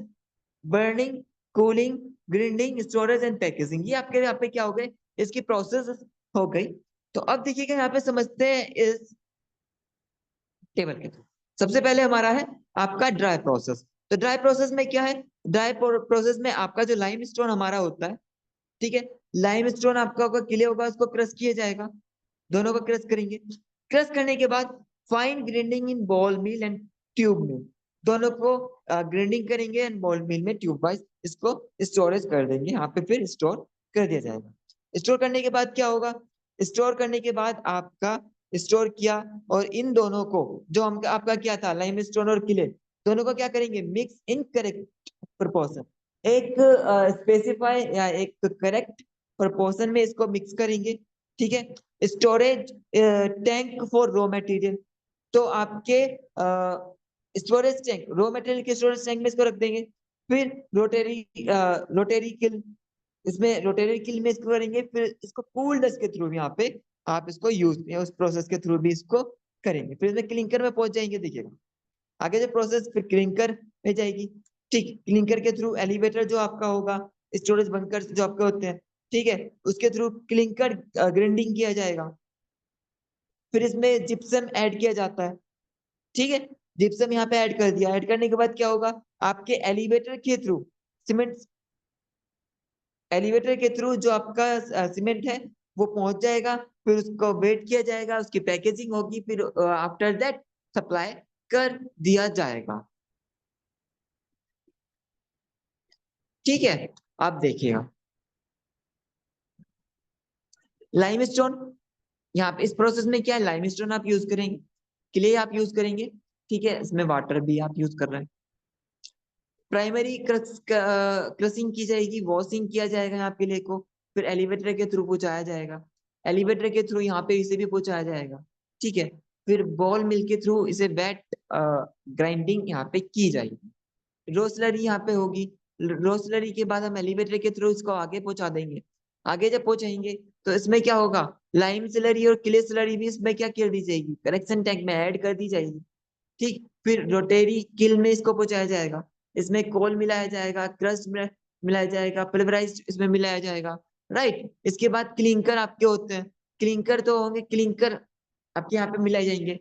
S1: burning, cooling, grinding, storage and packaging। ये आपके यहाँ पे क्या हो गए, इसकी process हो गई। तो अब देखिएगा यहाँ पे समझते हैं इस टेबल के थ्रू। सबसे पहले हमारा है आपका ड्राई प्रोसेस। तो ड्राई प्रोसेस में क्या है, ड्राई प्रोसेस में आपका जो लाइम स्टोन हमारा होता है, ठीक है, लाइम स्टोन आपका होगा, क्ले होगा, उसको क्रश किया जाएगा, दोनों को क्रश करेंगे। क्रश करने के बाद fine grinding in ball mill and tube mill, दोनों को ग्राइंडिंग करेंगे एंड बॉल मिल में ट्यूब वाइज इसको स्टोरेज कर देंगे, यहाँ पे फिर स्टोर कर दिया जाएगा। स्टोर करने के बाद क्या होगा, स्टोर करने के बाद आपका स्टोर किया, और इन दोनों को जो हम आपका क्या था लाइम स्टोन और क्ले, दोनों को क्या करेंगे, मिक्स इन करेक्ट प्रोपोर्शन, एक स्पेसिफाई या एक करेक्ट प्रोपोर्शन में इसको मिक्स करेंगे। ठीक है। Storage tank for raw material, तो आपके स्टोरेज टैंक, रॉ मटेरियल के स्टोरेज टैंक में इसको रख देंगे। फिर रोटेरी रोटेरी किल, इसमें रोटेरी किल में इसको करेंगे, फिर इसको कूल्ड के थ्रू यहाँ पे आप इसको यूज उस प्रोसेस के थ्रू भी इसको करेंगे, फिर इसमें क्लिंकर में पहुंच जाएंगे। देखिएगा आगे जो प्रोसेस फिर क्लिंकर में जाएगी। ठीक, क्लिंकर के थ्रू एलिवेटर जो आपका होगा, स्टोरेज बंकर जो आपके होते हैं, ठीक है, उसके थ्रू क्लिंकर ग्राइंडिंग किया जाएगा। फिर इसमें जिप्सम ऐड किया जाता है। ठीक है। जिप्सम यहाँ पे ऐड कर दिया, ऐड करने के बाद क्या होगा, आपके एलिवेटर के थ्रू सीमेंट, एलिवेटर के थ्रू जो आपका सीमेंट है वो पहुंच जाएगा, फिर उसको वेट किया जाएगा, उसकी पैकेजिंग होगी, फिर आफ्टर दैट सप्लाई कर दिया जाएगा। ठीक है। आप देखिएगा लाइमस्टोन, यहाँ पे इस प्रोसेस में क्या है, लाइमस्टोन आप यूज करेंगे, क्ले आप यूज करेंगे, ठीक है, इसमें वाटर भी आप यूज कर रहे हैं। प्राइमरी क्रशिंग की जाएगी, वॉशिंग किया जाएगा यहाँ क्ले को, फिर एलिवेटर के थ्रू पहुंचाया जाएगा, एलिवेटर के थ्रू यहाँ पे इसे भी पहुंचाया जाएगा। ठीक है। फिर बॉल मिल के थ्रू इसे वेट ग्राइंडिंग यहाँ पे की जाएगी, रोसलरी यहाँ पे होगी। रोसलरी के बाद हम एलिवेटर के थ्रू इसको आगे पहुंचा देंगे। आगे जब पहुंचाएंगे तो इसमें क्या होगा, लाइम स्लरी और क्ले स्लरी भी इसमें क्या कर दी जाएगी, करेक्शन टैंक में ऐड कर दी जाएगी। ठीक, फिर रोटेरी किल में इसको पहुंचाया जाएगा, इसमें कोल मिलाया जाएगा, क्रस्ट मिलाया जाएगा, पल्वराइज इसमें मिलाया जाएगा। राइट। इसके बाद क्लिंकर आपके होते हैं, क्लिंकर तो होंगे, क्लिंकर आपके यहाँ पे मिलाए जाएंगे।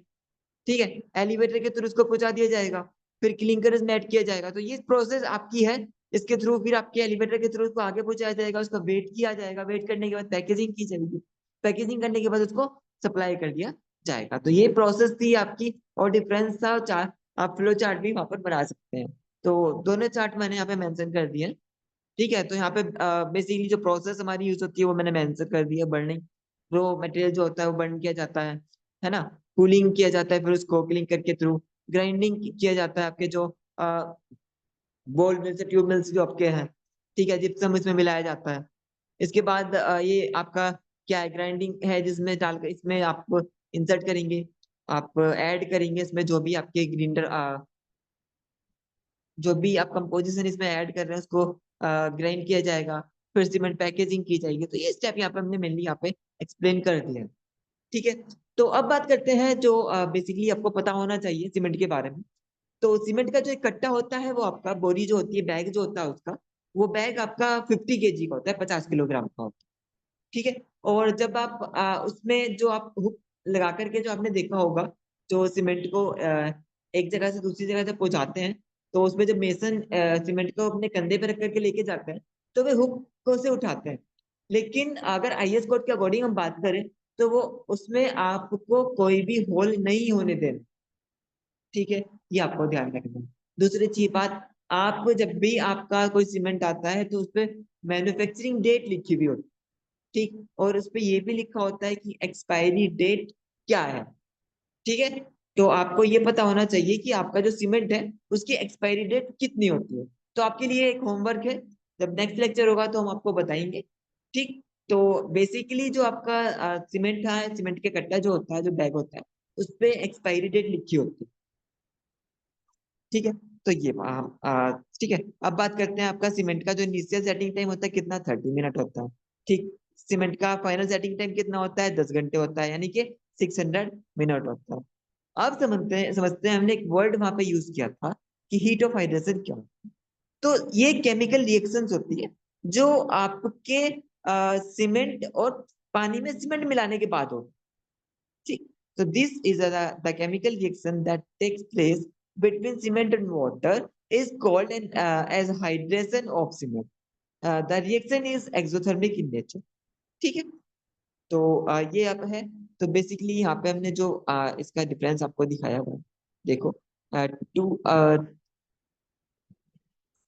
S1: ठीक है। एलिवेटर के थ्रू उसको पहुंचा दिया जाएगा, फिर क्लिंकर में ऐड किया जाएगा। तो ये प्रोसेस आपकी है, इसके थ्रू फिर आपके एलिवेटर के थ्रू उसको आगे पहुंचाया जाएगा, उसका वेट किया जाएगा, वेट करने के बाद पैकेजिंग की जाएगी, पैकेजिंग करने के बाद उसको सप्लाई कर दिया जाएगा। तो ये प्रोसेस थी आपकी, और डिफरेंस था चार्ट, आप फ्लो चार्ट भी वहां पर बना सकते हैं। तो दोनों चार्ट मैंने यहाँ पे मेंशन कर दिए हैं। ठीक है। तो यहाँ पे बेसिकली जो प्रोसेस हमारी यूज होती है वो मैंने मेंशन कर दिया, बर्निंग, रो मटेरियल जो होता है वो बर्न किया जाता है ना, कूलिंग किया जाता है, फिर उसको क्लिंग करके थ्रू ग्राइंडिंग किया जाता है, आपके जो बोल मिल से ट्यूब मिल्स जो आपके हैं, ठीक है, जिप्सम इसमें मिलाया जाता है। इसके बाद ये आपका क्या है, ग्राइंडिंग है, जिसमें डालकर इसमें आप इंसर्ट करेंगे, आप ऐड करेंगे इसमें जो भी आपके ग्रिंडर, जो भी आप कंपोजिशन इसमें ऐड कर रहे हैं उसको ग्राइंड किया जाएगा, फिर सीमेंट पैकेजिंग की जाएगी। तो ये स्टेप यहाँ पे हमने मेनली यहाँ पे एक्सप्लेन कर दिया। ठीक है। तो अब बात करते हैं जो बेसिकली आपको पता होना चाहिए सीमेंट के बारे में। तो सीमेंट का जो एक कट्टा होता है वो आपका बोरी जो होती है, बैग जो होता है उसका, वो बैग आपका 50 kg का होता है, 50 किलोग्राम का होता है। ठीक है। और जब आप उसमें जो आप हुक लगा करके जो आपने देखा होगा जो सीमेंट को एक जगह से दूसरी जगह तक पहुंचाते हैं, तो उसमें जब मेसन सीमेंट को अपने कंधे पे रख करके लेके जाते हैं तो वे हुक को से उठाते हैं। लेकिन अगर आईएस कोड के अकॉर्डिंग हम बात करें तो वो उसमें आपको कोई भी होल नहीं होने देना। ठीक है, ये आपको ध्यान रखना है। दूसरी चीज बात, आप जब भी आपका कोई सीमेंट आता है तो उसपे मैन्युफैक्चरिंग डेट लिखी हुई होती है। ठीक, और उसपे ये भी लिखा होता है कि एक्सपायरी डेट क्या है। ठीक है, तो आपको ये पता होना चाहिए कि आपका जो सीमेंट है उसकी एक्सपायरी डेट कितनी होती है। तो आपके लिए एक होमवर्क है, जब नेक्स्ट लेक्चर होगा तो हम आपको बताएंगे। ठीक, तो बेसिकली जो आपका सीमेंट है, सीमेंट के कट्टा जो होता है, जो बैग होता है, उस पे एक्सपायरी डेट लिखी होती है। ठीक है, तो ये ठीक है। अब बात करते हैं आपका सीमेंट का जो इनिशियल सेटिंग टाइम होता है कितना, 30 मिनट होता है। ठीक, सीमेंट का फाइनल सेटिंग टाइम कितना होता है, 10 घंटे होता है, यानी कि 600 मिनट होता है। अब समझते हैं हमने एक वर्ड वहां पे यूज किया था कि हीट ऑफ हाइड्रेशन क्या होता है। तो ये केमिकल रिएक्शंस होती है जो आपके सीमेंट और पानी में सीमेंट मिलाने के बाद होती है। ठीक, so this is the chemical reaction that takes place between cement and water is called as hydration of cement. The reaction is exothermic in nature. ठीक है, तो ये अब है। तो बेसिकली यहाँ पे हमने जो इसका डिफरेंस आपको दिखाया हुआ है, देखो, टू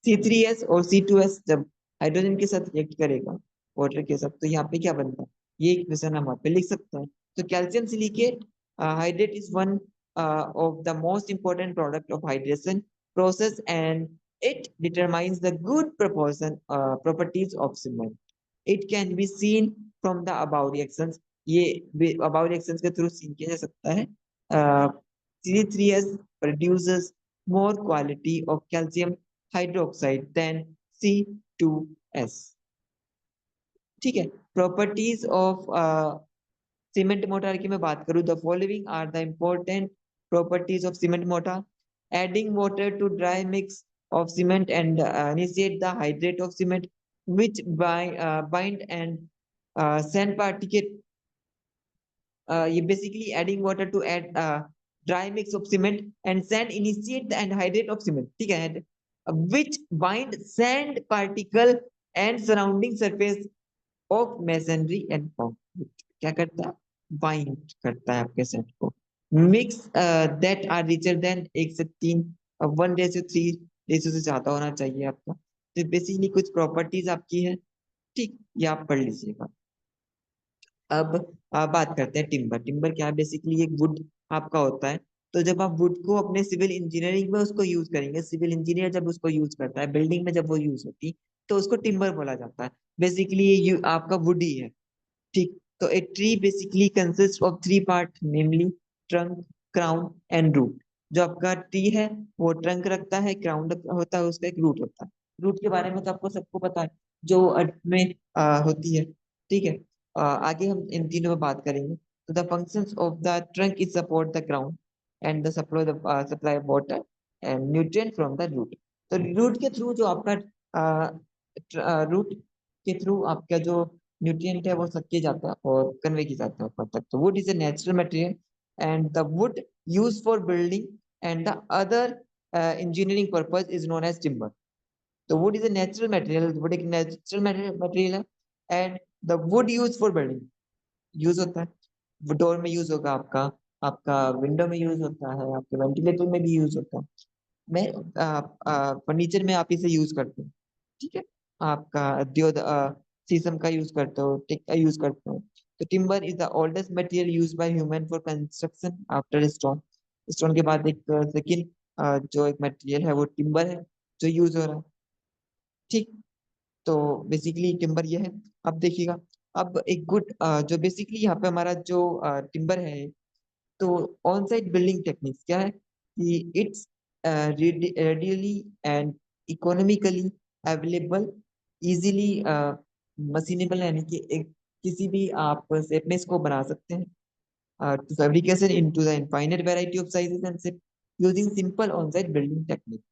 S1: C3S और C2S जब हाइड्रोजन के साथ रिएक्ट करेगा वाटर के साथ, तो यहाँ पे क्या बनता है, ये इक्वेशन हम वहाँ पे लिख सकते हैं। तो calcium silicate hydrate is one of the most important product of hydration process, and it determines the good properties of cement. It can be seen from the above reactions. ये above reactions के through scene किया जा सकता है। C3S produces more quality of calcium hydroxide than C2S. ठीक है, properties of cement motor की मैं बात करूं, the following are the important properties of cement mortar. Adding water to dry mix of cement and initiate the hydrate of cement which bind and sand particle. You basically adding water to add dry mix of cement and sand initiate the anhydride of cement. ठीक है, which bind sand particle and surrounding surface of masonry and concrete. क्या करता है, bind करता है आपके set को। Mix that are richer than 1 से 3, 1:3 रेशियो से ज्यादा होना चाहिए आपका। तो बेसिकली कुछ प्रॉपर्टीज आपकी है। ठीक, ये आप पढ़ लीजिएगा। अब बात करते हैं टिम्बर। टिम्बर क्या है, बेसिकली एक वुड आपका होता है। तो जब आप वुड को अपने सिविल इंजीनियरिंग में उसको यूज करेंगे, सिविल इंजीनियर जब उसको यूज करता है बिल्डिंग में, जब वो यूज होती तो उसको टिम्बर बोला जाता है। बेसिकली ये आपका वुड ही है। ठीक, तो a tree basically consist of 3 part, namely trunk, crown and root. जो आपका ट्री है वो ट्रंक रखता है, क्राउन होता है, उसका एक रूट होता है। रूट के बारे में तो आपको सबको पता है, जो अर्थ में होती है। ठीक है, आगे हम इन तीनों में बात करेंगे। तो the functions of the trunk is support the ground and the supply of water and nutrient from the root. तो रूट के थ्रू जो आपका रूट के थ्रू आपका जो न्यूट्रिएंट है वो सब किया जाता है और कन्वे किया जाता है ऊपर तक। तो wood is a natural material and the wood use for building and the other engineering purpose is known as timber. तो wood is a natural material, wood एक नेचुरल मटेरियल है। And the wood use for building use होता है, door में use होगा आपका, आपका window में यूज होता है, आपके वेंटिलेटर में भी यूज होता है, मैं फर्नीचर में आप इसे यूज करते हो। ठीक है, आपका द्योद शीशम का यूज करते हो, टिक का यूज करते हो। तो timber is the oldest material use by human for construction after stone. Stone के बाद एक सेकंड जो एक मटेरियल है वो टिम्बर है जो यूज हो रहा है। ठीक, तो बेसिकली टिम्बर ये है। अब देखिएगा, अब एक गुड जो बेसिकली यहाँ पे हमारा जो टिम्बर है, तो ऑन साइट बिल्डिंग टेक्निक्स क्या है कि it's readily and economically available, easily मशीनेबल, यानी कि एक किसी भी आप शेप में इसको बना सकते हैं। to fabrication into the infinite variety of sizes and shape using simple on-site building technique।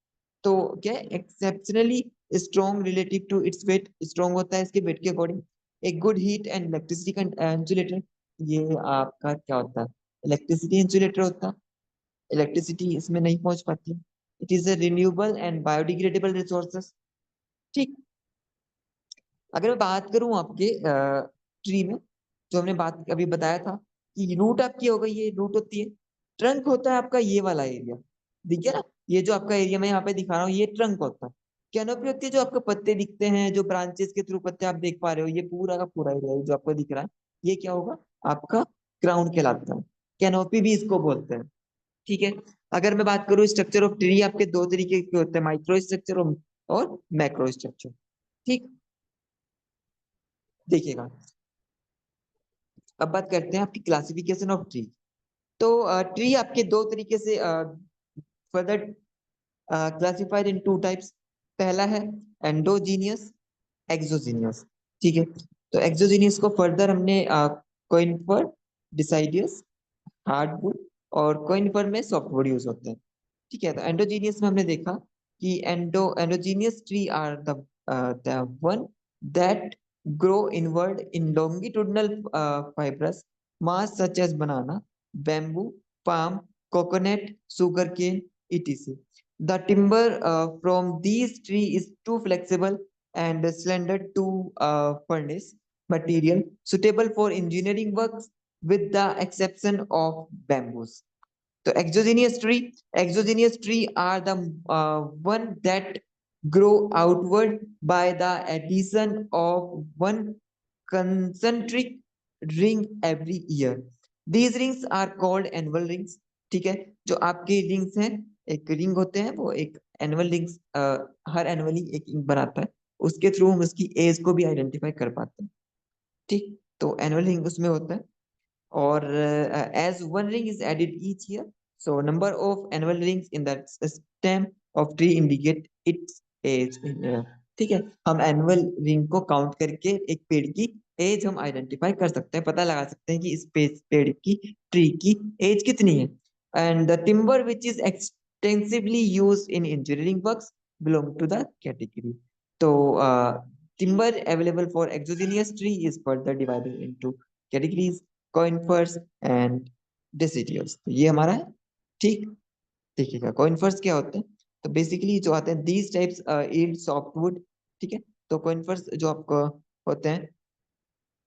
S1: तो क्या exceptionally strong relative to its weight, strong होता है इसके वेट के अकॉर्डिंग। एक good heat and electricity insulator, ये आपका क्या होता है, इलेक्ट्रिसिटी इंसुलेटर होता है। इलेक्ट्रिसिटी इसमें नहीं पहुंच पाती है। It is a renewable and biodegradable resources. ठीक। अगर मैं बात करूं आपके ट्री में, जो हमने बात अभी बताया था कि रूट आपकी हो गई, ये रूट होती है। ट्रंक होता है आपका ये वाला एरिया, दिख गया ना, ये जो आपका एरिया मैं यहाँ पे दिखा रहा हूँ ये ट्रंक होता है। कैनोपी होती है जो आपको पत्ते दिखते हैं, जो ब्रांचेस के थ्रू पत्ते आप देख पा रहे हो, ये पूरा का पूरा एरिया जो आपको दिख रहा है, ये क्या होगा आपका क्राउन कहलाता है। कैनोपी भी इसको बोलते हैं। ठीक है। अगर मैं बात करूँ स्ट्रक्चर ऑफ ट्री, आपके दो तरीके के होते हैं, माइक्रो स्ट्रक्चर और मैक्रो स्ट्रक्चर। ठीक। देखिएगा, अब बात करते हैं आपकी क्लासिफिकेशन ऑफ ट्री। तो ट्री आपके दो तरीके से further classified in two types. पहला है एंडोजीनियस, एक्सोजीनियस। ठीक है। तो एक्सोजीनियस को फर्दर हमने कोइनफर, डिसाइडियस, हार्डवुड और कोइनफर में सॉफ्टवुड यूज होते हैं। ठीक है। तो एंडोजीनियस में हमने देखा कि endogenous tree are the one that grow inward in longitudinal fibrous mass such as banana, bamboo, palm, coconut, sugarcane, etc. The timber from these tree is too flexible and slender to furnish material suitable for engineering works with the exception of bamboos. So exogenous tree are the one that grow outward by the addition of one concentric ring every year. These rings are called annual rings. ठीक है। जो आपके rings हैं, एक ring होते हैं, वो एक एनुअल रिंग्स हर एनुअली एक रिंग बनाता है। उसके थ्रू हम उसकी एज को भी आइडेंटिफाई कर पाते हैं। ठीक। तो एनुअल रिंग उसमें होता है। or as one ring is added each year, so number of annual rings in the stem of tree indicate its age in year. ठीक है। हम एनुअल रिंग को काउंट करके एक पेड़ की एज हम आइडेंटिफाई कर सकते हैं, पता लगा सकते हैं कि इस पेड़ की, ट्री की एज कितनी है। And the timber which is extensively use in engineering works belong to the category. तो timber available for exogenous tree is further divided into categories, conifers and deciduous. तो ये हमारा है। ठीक। देखिएगा कॉइनफर्स क्या होते हैं। तो बेसिकली जो आते हैं दीज टाइप्स यील्ड सॉफ्टवुड। ठीक है। तो कॉइनफर्स जो आपको होते हैं,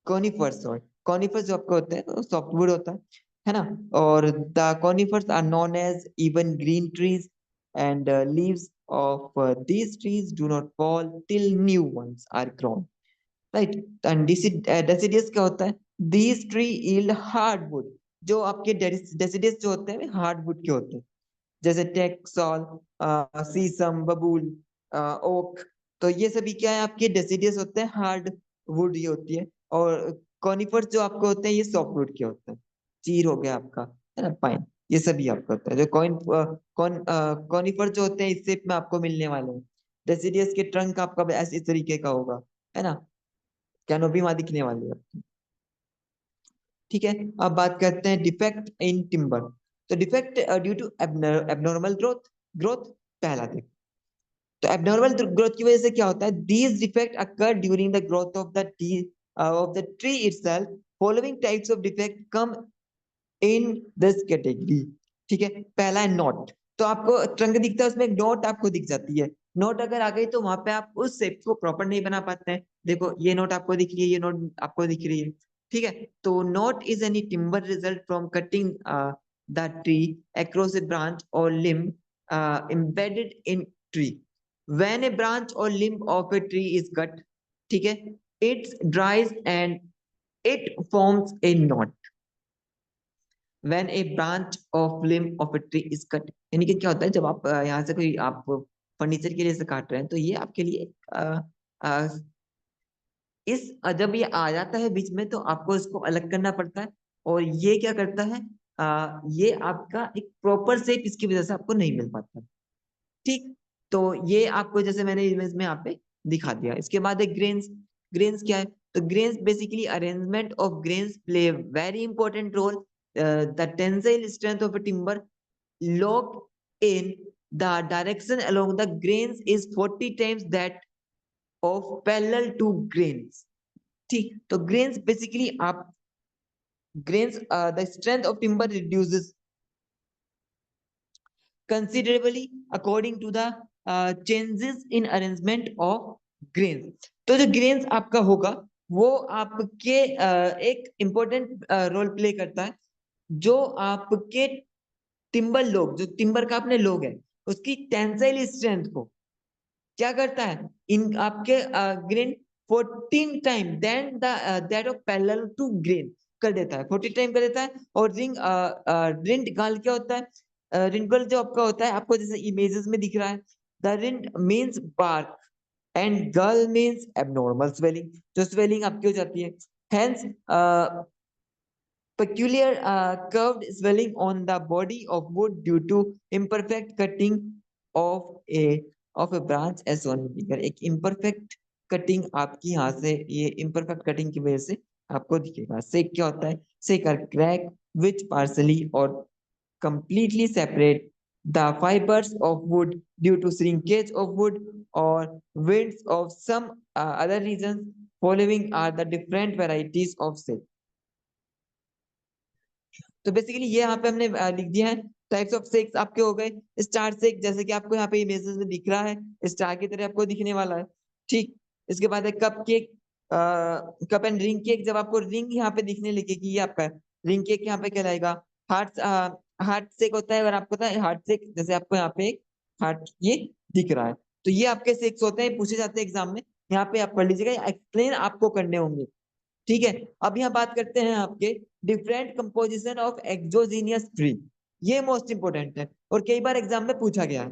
S1: कॉनिफर्स, सॉरी, कॉनिफर्स जो आपको होते हैं सॉफ्टवुड होता है ना। और the conifers are known as even green trees and leaves of these trees do not fall till new ones are grown, right. And deciduous क्या होता है, दीज ट्री यील्ड हार्डवुड। जो आपके डेसिडियस जो होते हैं हार्डवुड के होते हैं, जैसे टेक्सॉल, सीसम, बबूल, ओक। तो ये सभी क्या है आपके डेसिडियस होते हैं, हार्ड वुड ये होती है। और कॉनिफर्स जो आपको होते हैं ये सॉफ्ट वुड के होते हैं। चीर हो गया आपका, है ना, पाइन, ये सभी आपका होता है। जो कॉनिफर जो होते हैं इस शेप में आपको मिलने वाले हैं। डेसिडियस के ट्रंक आपका ऐसे इस तरीके का होगा, है ना, कैनोपी वहां दिखने वाली है। ठीक है। अब बात करते हैं डिफेक्ट इन टिम्बर। तो defect due to abnormal growth. Growth पहला देख। तो एबनॉर्मल ग्रोथ की वजह से क्या होता है, these defect occur during the growth of the tree itself. Following types of defect come in this category. ठीक है। पहला है नोट। तो आपको ट्रंक दिखता है, उसमें एक नोट आपको दिख जाती है। नोट अगर आ गई तो वहां पे आप उस शेप को प्रॉपर नहीं बना पाते हैं। देखो ये नोट आपको दिख रही है, ये नोट आपको दिख रही है। ठीक है। तो note is any timber result from cutting the tree across A branch और limb embedded in tree. When a branch or limb of a tree is cut, ठीक है, it dries and it forms a knot. When a branch of limb of a tree is cut, यानी कि क्या होता है, जब आप यहाँ से कोई आप फर्नीचर के लिए से काट रहे हैं तो ये आपके लिए अ, जब ये आ जाता है बीच में तो आपको इसको अलग करना पड़ता है। और ये क्या करता है, ये आपका एक प्रॉपर शेप इसकी वजह से आपको नहीं मिल पाता। ठीक। तो ये आपको जैसे मैंने इमेज में यहाँ पे दिखा दिया। इसके बाद एक ग्रेन्स। ग्रेन्स क्या है, तो grains basically arrangement of grains play very important role. The tensile strength of a timber locked in the direction along the grains is 40 times that of parallel to grains। ठीक। तो grains basically आप grains the strength of timber reduces considerably according to the changes in arrangement of grains. तो जो grains आपका होगा वो आपके एक important रोल प्ले करता है, जो आपके टिम्बर लोग, जो टिम्बर का अपने लोग है, उसकी टेंसाइल स्ट्रेंथ को क्या करता है, इन आपके grain 14 time then that of parallel to grain कर देता है, 14 टाइम कर देता है। और रिंड गाल क्या होता है, रिंकल जो आपका होता है, आपको जैसे इमेजेस में दिख रहा है, the rind means bark and gall means abnormal swelling, जो स्वेलिंग आपकी हो जाती है। Hence peculiar curved swelling on the body of wood due to imperfect cutting of a branch as shown in figure। एक imperfect cutting आपकी यहाँ से, ये imperfect cutting की वजह से आपको दिखेगा। Sake क्या होता है? Sake are crack which partially or completely separate the fibers of wood due to shrinkage of wood or winds of some other reasons। Following are the different varieties of sake। तो basically ये यहाँ पे हमने लिख दिया है। Types of sex आपके हो गए स्टार सेक, जैसे कि आपको यहाँ पे इमेजेस में दिख रहा है, स्टार की तरह आपको दिखने वाला है, ठीक। इसके बाद है cup cake, cup and ring cake. जब आपको रिंग यहाँ पे दिखने लगेगी, ये आपका रिंग केक यहाँ पे कहलाएगा। हार्ट हार्ट सेक होता है, अगर आपको पता है हार्ट सेक, जैसे आपको यहाँ पे एक हार्ट ये दिख रहा है, तो ये आपके सेक्स होते हैं, पूछे जाते हैं एग्जाम में। यहाँ पे आप पढ़ लीजिएगा, एक्सप्लेन आपको करने होंगे, ठीक है। अब यहाँ बात करते हैं आपके different composition of exogenous tree. ये मोस्ट इंपोर्टेंट है और कई बार एग्जाम में पूछा गया है।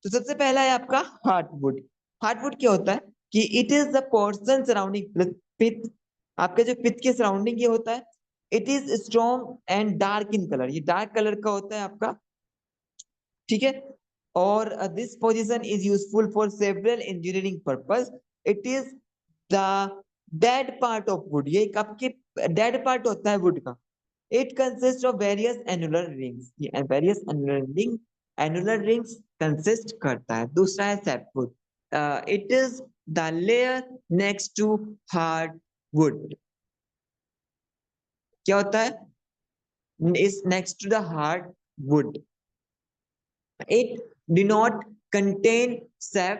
S1: तो सबसे पहला है आपका हार्टवुड। हार्टवुड क्या होता है कि it is the portion surrounding pith. आपके जो पिथ के सराउंडिंग ये होता है, it is strong and dark in colour, ये डार्क कलर का होता है आपका, ठीक है। और this position is useful for several engineering purpose. It is the dead part of wood, ये एक आपके डेड पार्ट होता है वुड का। It consist of various annular rings, ये वेरियस एनुलर रिंग्स कंसिस्ट करता है। दूसरा है sapwood, it is the layer next to hardwood. क्या होता है, is next to the hardwood. It do not contain sap,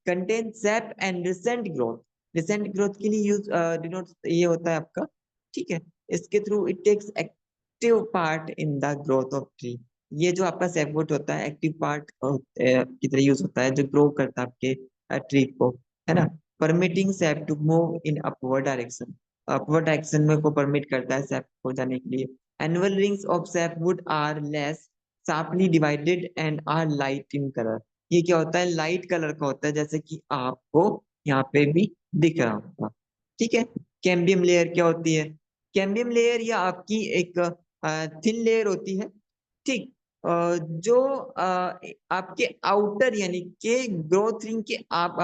S1: contain sap and recent growth। recent growth के लिए use denotes ये होता है आपका, ठीक है। इसके through it takes active part in the growth of tree. ये जो आपका सैपवुड होता है एक्टिव पार्ट की तरह यूज होता है, जो ग्रो करता है आपके ट्री को, है ना। Permitting sap to move in upward direction, upward direction में को परमिट करता है सैप को जाने के लिए। Annual rings of sapwood are less sharply divided and are light in colour. ये क्या होता है, लाइट कलर का होता है, जैसे कि आपको यहाँ पे भी दिख रहा होगा, ठीक है। कैम्बियम लेयर क्या होती है, कैम्बियम लेयर या आपकी एक थिन लेयर होती है, ठीक। जो आपके आउटर यानी के ग्रोथ रिंग के आप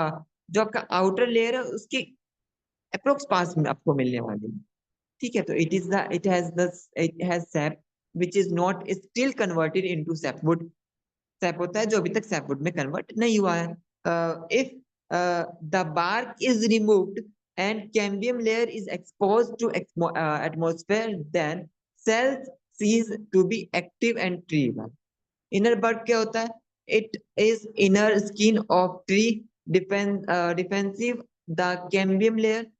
S1: जो आपका आउटर लेयर है उसके अप्रोक्स पास में आपको मिलने वाली है, ठीक है। तो it has SAP which is not still converted into sapwood। SAP होता है जो अभी तक सैपवुड में कन्वर्ट नहीं हुआ है। If the bark is removed and cambium layer is exposed to atmosphere, then cells cease to be active and tree viable। Inner bark क्या होता है, it is inner skin of tree defensive the cambium layer.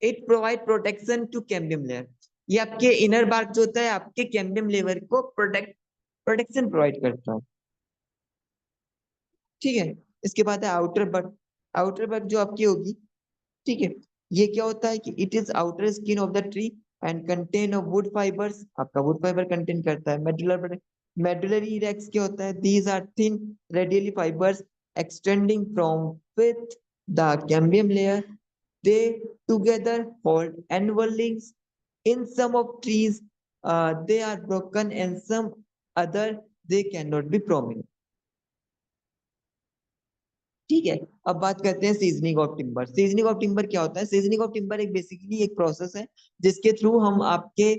S1: It provide protection to cambium layer. ये आपके inner bark जो होता है आपके cambium layer को प्रोटेक्शन प्रोवाइड करता है, ठीक है। इसके बाद है आउटर बर्ग। आउटर बर्ग जो आपकी होगी, ठीक है, ये क्या होता है कि it is outer skin of the tree and contain of wood fibres. आपका वुड फाइबर कंटेन करता है। मेडुलरी रेक्स क्या होता है, these are thin radially fibres extending from with the cambium layer. They together hold annual links. In some of trees they are broken and some other they cannot be prominent, ठीक है। अब बात करते हैं seasoning of timber. Seasoning of timber क्या होता है, seasoning of timber एक बेसिकली एक प्रोसेस है जिसके थ्रू हम आपके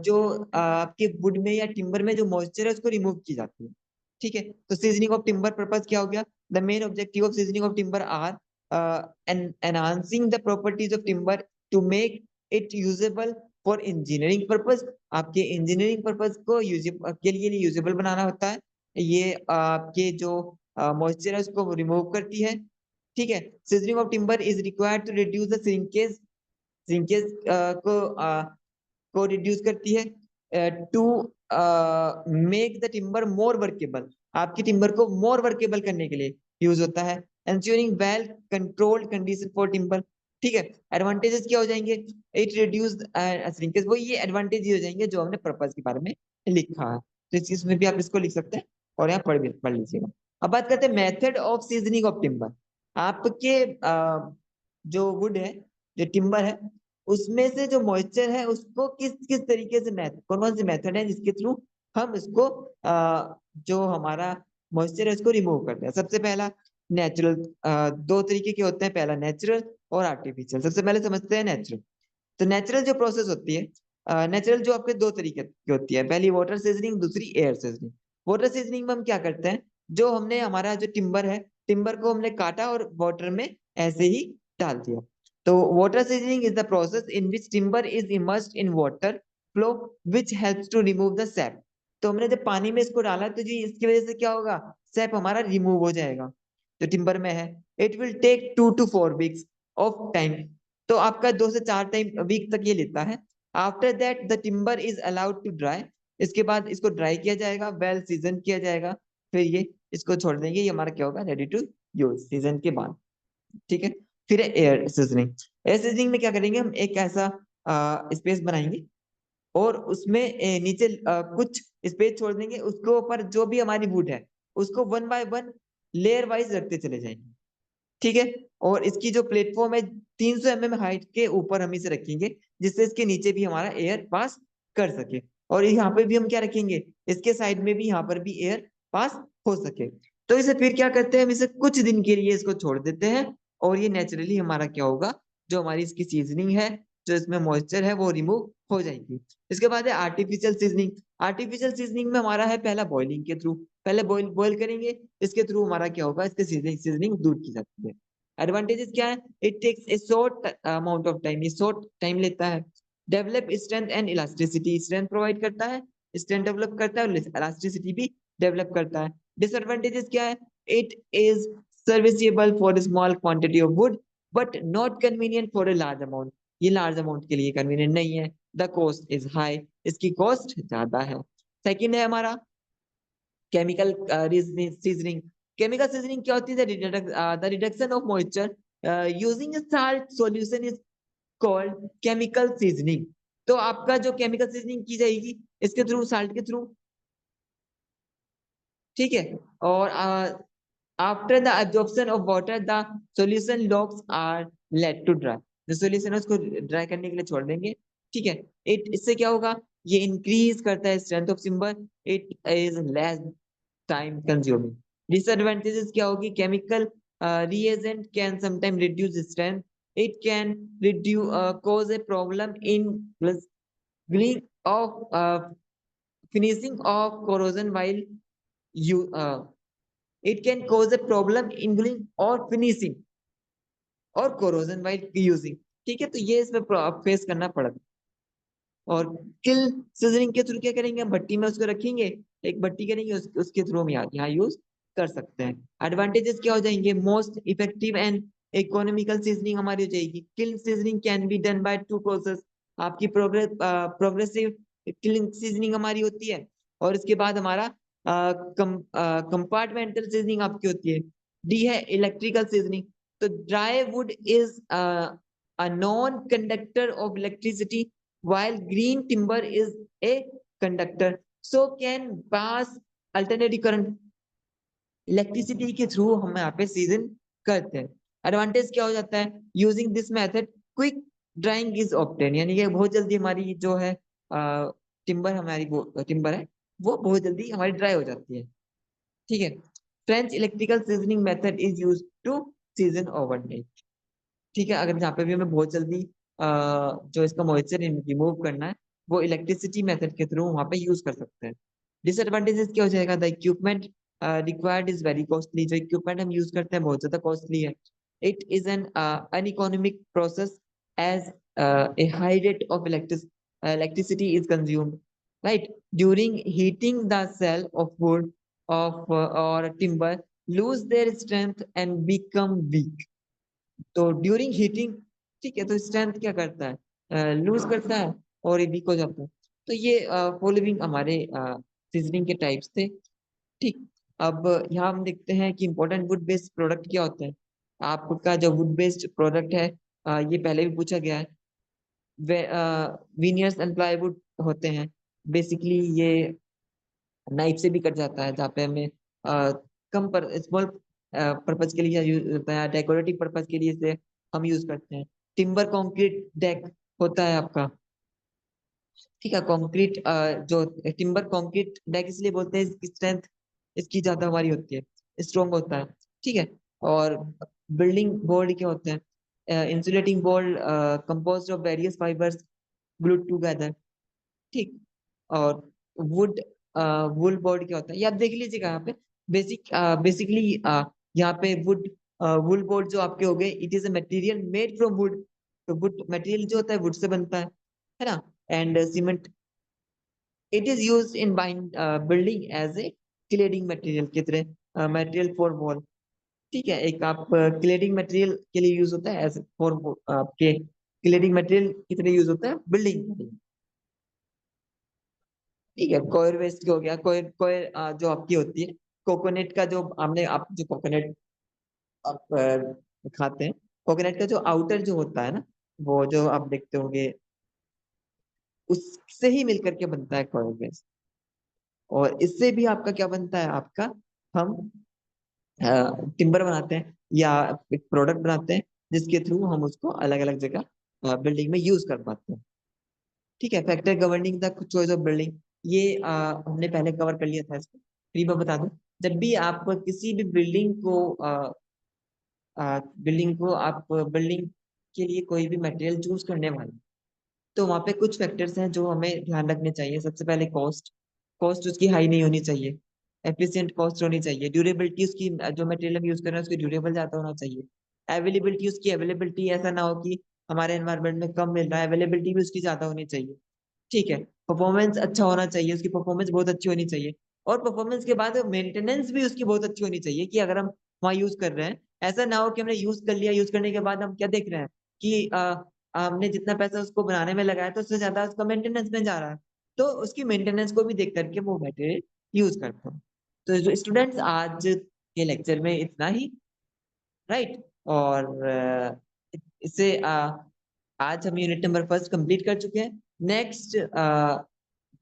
S1: जो आपके वुड में या टिम्बर में जो मॉइस्चर है उसको रिमूव की जाती है, ठीक है। तो सीजनिंग ऑफ टिम्बर पर्पस क्या हो गया, the main objective of seasoning of timber are enhancing the properties of timber to make it usable for engineering purpose, आपके इंजीनियरिंग पर्पज को के लिए यूजेबल बनाना होता है। ये आपके जो मॉइस्चर है उसको रिमूव करती है। ठीक है। Seasoning of timber is required to reduce the shrinkage, shrinkage को रिड्यूस करती है, to make the timber more workable, आपकी टिम्बर को मोर वर्केबल करने के लिए यूज होता है। Ensuring well controlled condition for timber. ठीक है। एडवांटेजेस क्या हो जाएंगे, इट रिड्यूस श्रिंकेज, वो ये एडवांटेज ही हो जाएंगे जो हमने पर्पस के बारे में लिखा है। तो इस चीज में भी आप इसको लिख सकते हैं और यहाँ पढ़ लीजिएगा। अब बात करते हैं method of seasoning of timber. आपके जो वुड है, जो टिम्बर है, उसमें से जो मॉइस्चर है उसको किस किस तरीके से कौन कौन से मेथड है जिसके थ्रू हम इसको जो हमारा मॉइस्चर है उसको रिमूव करते हैं। सबसे पहला नेचुरल, दो तरीके के होते हैं, पहला नेचुरल और आर्टिफिशियल। सबसे पहले समझते हैं नेचुरल। तो नेचुरल जो प्रोसेस होती है, नेचुरल जो आपके दो तरीके की होती है, पहली वाटर सीजनिंग, दूसरी एयर सीजनिंग। वाटर सीजनिंग में हम क्या करते हैं, जो हमने हमारा जो टिम्बर है, टिम्बर को हमने काटा और वाटर में ऐसे ही डाल दिया। तो water seasoning is the process in which timber is immersed in water flow which helps to remove the sap. तो हमने जब पानी में इसको डाला तो जी इसकी वजह से क्या होगा, सैप हमारा रिमूव हो जाएगा जो टिम्बर में है। It will take 2 to 4 weeks of time. तो आपका 2 से 4 वीक तक ये लेता है। After that the timber is allowed to dry, इसके बाद इसको ड्राई किया जाएगा, वेल सीजन किया जाएगा, फिर ये इसको छोड़ देंगे, ये हमारा क्या होगा, रेडी टू यूज सीजन के बाद। ठीक है। फिर एयर सीजनिंग। एयर सीजनिंग में क्या करेंगे, हम एक ऐसा स्पेस बनाएंगे और उसमें नीचे कुछ स्पेस छोड़ देंगे, उसके ऊपर जो भी हमारी वुड है उसको 1 by 1 लेयर वाइज रखते चले जाएंगे। ठीक है। और इसकी जो प्लेटफॉर्म है 300 mm हाइट के ऊपर हम इसे रखेंगे, जिससे इसके नीचे भी हमारा एयर पास कर सके। और यहाँ पे भी हम क्या रखेंगे, इसके साइड में भी यहाँ पर भी एयर पास हो सके। तो इसे फिर क्या करते हैं, हम इसे कुछ दिन के लिए इसको छोड़ देते हैं और ये नेचुरली हमारा क्या होगा, जो हमारी इसकी सीजनिंग है, जो इसमें मॉइस्चर है वो रिमूव हो जाएगी। इसके बाद है आर्टिफिशियल सीजनिंग। आर्टिफिशियल सीजनिंग में हमारा है पहला बॉइलिंग के थ्रू, पहले बॉइल बॉइल करेंगे, इसके थ्रू हमारा क्या होगा, इसके सीजनिंग सीजनिंग दूर की जाती है। एडवांटेजेस क्या है, it takes a short amount of time, ये शॉर्ट टाइम लेता है। Develop strength and elasticity, strength provide करता है, स्ट्रेंथ डेवलप करता है और इलास्टिसिटी भी डेवलप करता है। डिसएडवांटेजेस क्या है, it is serviceable for small quantity of would but not convenient for a large amount, ये लार्ज अमाउंट के लिए कन्वीनियंट नहीं है। द कॉस्ट इज हाई, इसकी कॉस्ट ज्यादा है। सेकंड है हमारा केमिकल सीजनिंग। केमिकल सीजनिंग क्या होती है, the reduction of moisture using salt solution is called chemical seasoning. तो आपका जो केमिकल सीजनिंग की जाएगी इसके थ्रू, साल्ट के थ्रू। ठीक है। और after the absorption of water the solution logs are let to dry, जो सॉल्यूशन है उसको ड्राई करने के लिए छोड़ देंगे। ठीक है। इससे क्या होगा, ये इंक्रीज करता है strength of timber, it is less time consuming. Disadvantages क्या होगी, chemical reagent can sometimes reduce strength, it can reduce cause a problem in gluing of finishing of corrosion while you it can cause a problem in gluing or finishing और corrosion while using। ठीक है। तो ये इसमें face करना पड़ता है। और किल सीजनिंग के थ्रू क्या करेंगे, हम भट्टी में उसको रखेंगे, एक भट्टी करेंगे, उसके थ्रू हम यहाँ यूज कर सकते हैं। एडवांटेजेस क्या हो जाएंगे, most effective and economical seasoning हमारी हो जाएगी। Kiln seasoning can be done by 2 process, आपकी प्रोग्रेसिव किलिंग सीजनिंग हमारी होती है और इसके बाद हमारा कंपार्टमेंटल सीजनिंग आपकी होती है। डी है इलेक्ट्रिकल सीजनिंग। तो dry would is a non-conductor of electricity while green timber is a conductor so can pass alternating current, electricity के थ्रू हम यहाँ पे सीजन करते हैं। एडवांटेज क्या हो जाता है, using this method quick drawing is obtain, यानी कि बहुत जल्दी हमारी जो है टिम्बर, हमारी वो टिम्बर है वो बहुत जल्दी हमारी ड्राई हो जाती है। ठीक है। French electrical seasoning method is use to season overnight. ठीक है। अगर जहाँ पे भी हमें बहुत जल्दी जो इसका मॉइस्चर रिमूव करना है वो इलेक्ट्रिसिटी मेथड के थ्रू वहाँ पे यूज कर सकते हैं। डिसएडवांटेजेस क्या हो जाएगा, the equipment required is very costly, जो इक्विपमेंट हम यूज करते हैं बहुत ज्यादा कॉस्टली है। It is an uneconomic process as a high rate of electricity is consumed, right? During heating, the cell of wood of or timber lose their strength and become weak. तो during heating, ठीक है, तो strength क्या करता है, loose करता है और ये वीक हो जाता है। तो ये फॉलोइंग हमारे सीजनिंग के टाइप्स थे। ठीक, अब यहाँ हम देखते हैं कि इंपॉर्टेंट वुड बेस्ड प्रोडक्ट क्या होते हैं। आपका जो वुड बेस्ड प्रोडक्ट है, ये पहले भी पूछा गया है। विनियर्स एंड प्लाईवुड होते हैं। बेसिकली ये नाइफ से भी कट जाता है, जहाँ पे हमें कम पर स्मॉल पर्पज के लिए यूज होता है, डेकोरेटिव पर्पज के लिए इसे हम यूज करते हैं। टिम्बर कंक्रीट डेक होता है आपका, ठीक है। कंक्रीट जो टिम्बर कंक्रीट डेक इसलिए बोलते हैं, इसकी स्ट्रेंथ इसकी ज्यादा हमारी होती है, स्ट्रॉन्ग होता है, ठीक है। और बिल्डिंग बोर्ड क्या होते हैं, insulating board composed of various fibres glued together, ठीक। और वुड वुल बोर्ड क्या होता है, ये आप देख लीजिएगा यहाँ पे। बेसिकली यहाँ पे वुड वुल बोर्ड जो आपके हो गए, it is a material made from wood. तो वुड मटेरियल जो होता है वुड से बनता है ना। And cement, it is use in building as a cladding material की तरह, मटेरियल फॉर वॉल, ठीक है। एक आप क्लेडिंग मटेरियल के लिए यूज होता है, एज फॉर आपके क्लेडिंग मटेरियल की तरह यूज होता है बिल्डिंग, ठीक है। कोयर वेस्ट हो गया, कोयर कोयर जो आपकी होती है कोकोनट का, जो हमने आप जो कोकोनट आप खाते हैं, कोकोनट का जो आउटर जो होता है ना, वो जो आप देखते होंगे, उससे ही मिलकर के बनता है कोयर वेस्ट। और इससे भी आपका क्या बनता है, आपका हम टिम्बर बनाते हैं या एक प्रोडक्ट बनाते हैं, जिसके थ्रू हम उसको अलग अलग जगह बिल्डिंग में यूज कर पाते हैं, ठीक है। Factor governing the choice of building, ये हमने पहले कवर कर लिया था इसको, फिर मैं बता दूं। जब भी आप किसी भी बिल्डिंग को आप बिल्डिंग के लिए कोई भी मटेरियल चूज करने वाले, तो वहाँ पे कुछ फैक्टर्स हैं जो हमें ध्यान रखने चाहिए। सबसे पहले कॉस्ट, कॉस्ट उसकी हाई नहीं होनी चाहिए, एफिशिएंट कॉस्ट होनी चाहिए। ड्यूरेबिलिटी उसकी, जो मटेरियल हम यूज कर रहे हैं उसकी ड्यूरेबल ज्यादा होना चाहिए। अवेलेबिलिटी, उसकी अवेलेबिलिटी ऐसा ना हो कि हमारे एनवायरमेंट में कम मिल रहा है, अवेलेबिलिटी भी उसकी ज्यादा होनी चाहिए, ठीक है। परफॉर्मेंस अच्छा होना चाहिए, उसकी परफॉर्मेंस बहुत अच्छी होनी चाहिए। और परफॉर्मेंस के बाद मेंटेनेंस भी उसकी बहुत अच्छी होनी चाहिए, कि अगर हम वहाँ यूज कर रहे हैं, ऐसा ना हो कि हमने यूज कर लिया, यूज करने के बाद हम क्या देख रहे हैं कि हमने जितना पैसा उसको बनाने में लगाया तो उससे ज्यादा उसका मेंटेनेंस में जा रहा है। तो उसकी मेंटेनेंस को भी देख करके वो मटेरियल यूज करते हैं। तो जो स्टूडेंट्स, आज के लेक्चर में इतना ही, राइट। और इससे आज हम यूनिट नंबर फर्स्ट कंप्लीट कर चुके हैं। नेक्स्ट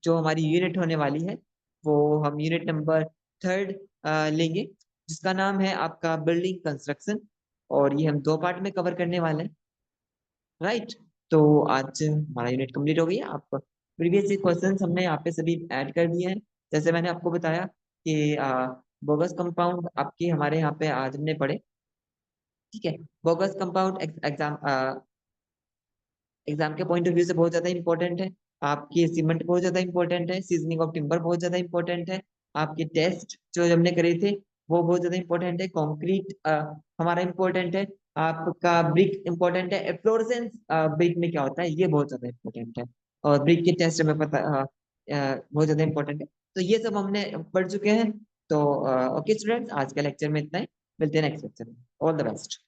S1: जो हमारी यूनिट होने वाली है, वो हम यूनिट नंबर थर्ड लेंगे, जिसका नाम है आपका बिल्डिंग कंस्ट्रक्शन। और ये हम दो पार्ट में कवर करने वाले हैं, राइट। तो आज हमारा यूनिट कंप्लीट हो गई है। आप प्रीवियस क्वेश्चंस हमने यहाँ पे सभी ऐड कर दिए हैं। जैसे मैंने आपको बताया कि बोगस कंपाउंड आपके हमारे यहाँ पे आज हमने पढ़े, ठीक है। बोगस कंपाउंड एग्जाम एग्जाम के पॉइंट ऑफ व्यू से बहुत ज्यादा इंपॉर्टेंट है। आपकी सीमेंट बहुत ज्यादा इंपॉर्टेंट है, सीजनिंग ऑफ टिम्बर बहुत ज्यादा इंपॉर्टेंट है। आपके टेस्ट जो हमने करे थे वो बहुत ज्यादा इंपॉर्टेंट है। कंक्रीट हमारा इंपॉर्टेंट है। आपका ब्रिक इंपॉर्टेंट है। एफ्लोरेसेंस ब्रिक में क्या होता है, ये बहुत ज्यादा इंपॉर्टेंट है। और ब्रिक के टेस्ट हमें पता बहुत ज्यादा इंपॉर्टेंट है। तो ये सब हमने पढ़ चुके हैं। तो ओके स्टूडेंट्स, आज के लेक्चर में इतना ही। मिलते हैं नेक्स्ट लेक्चर में। All the best.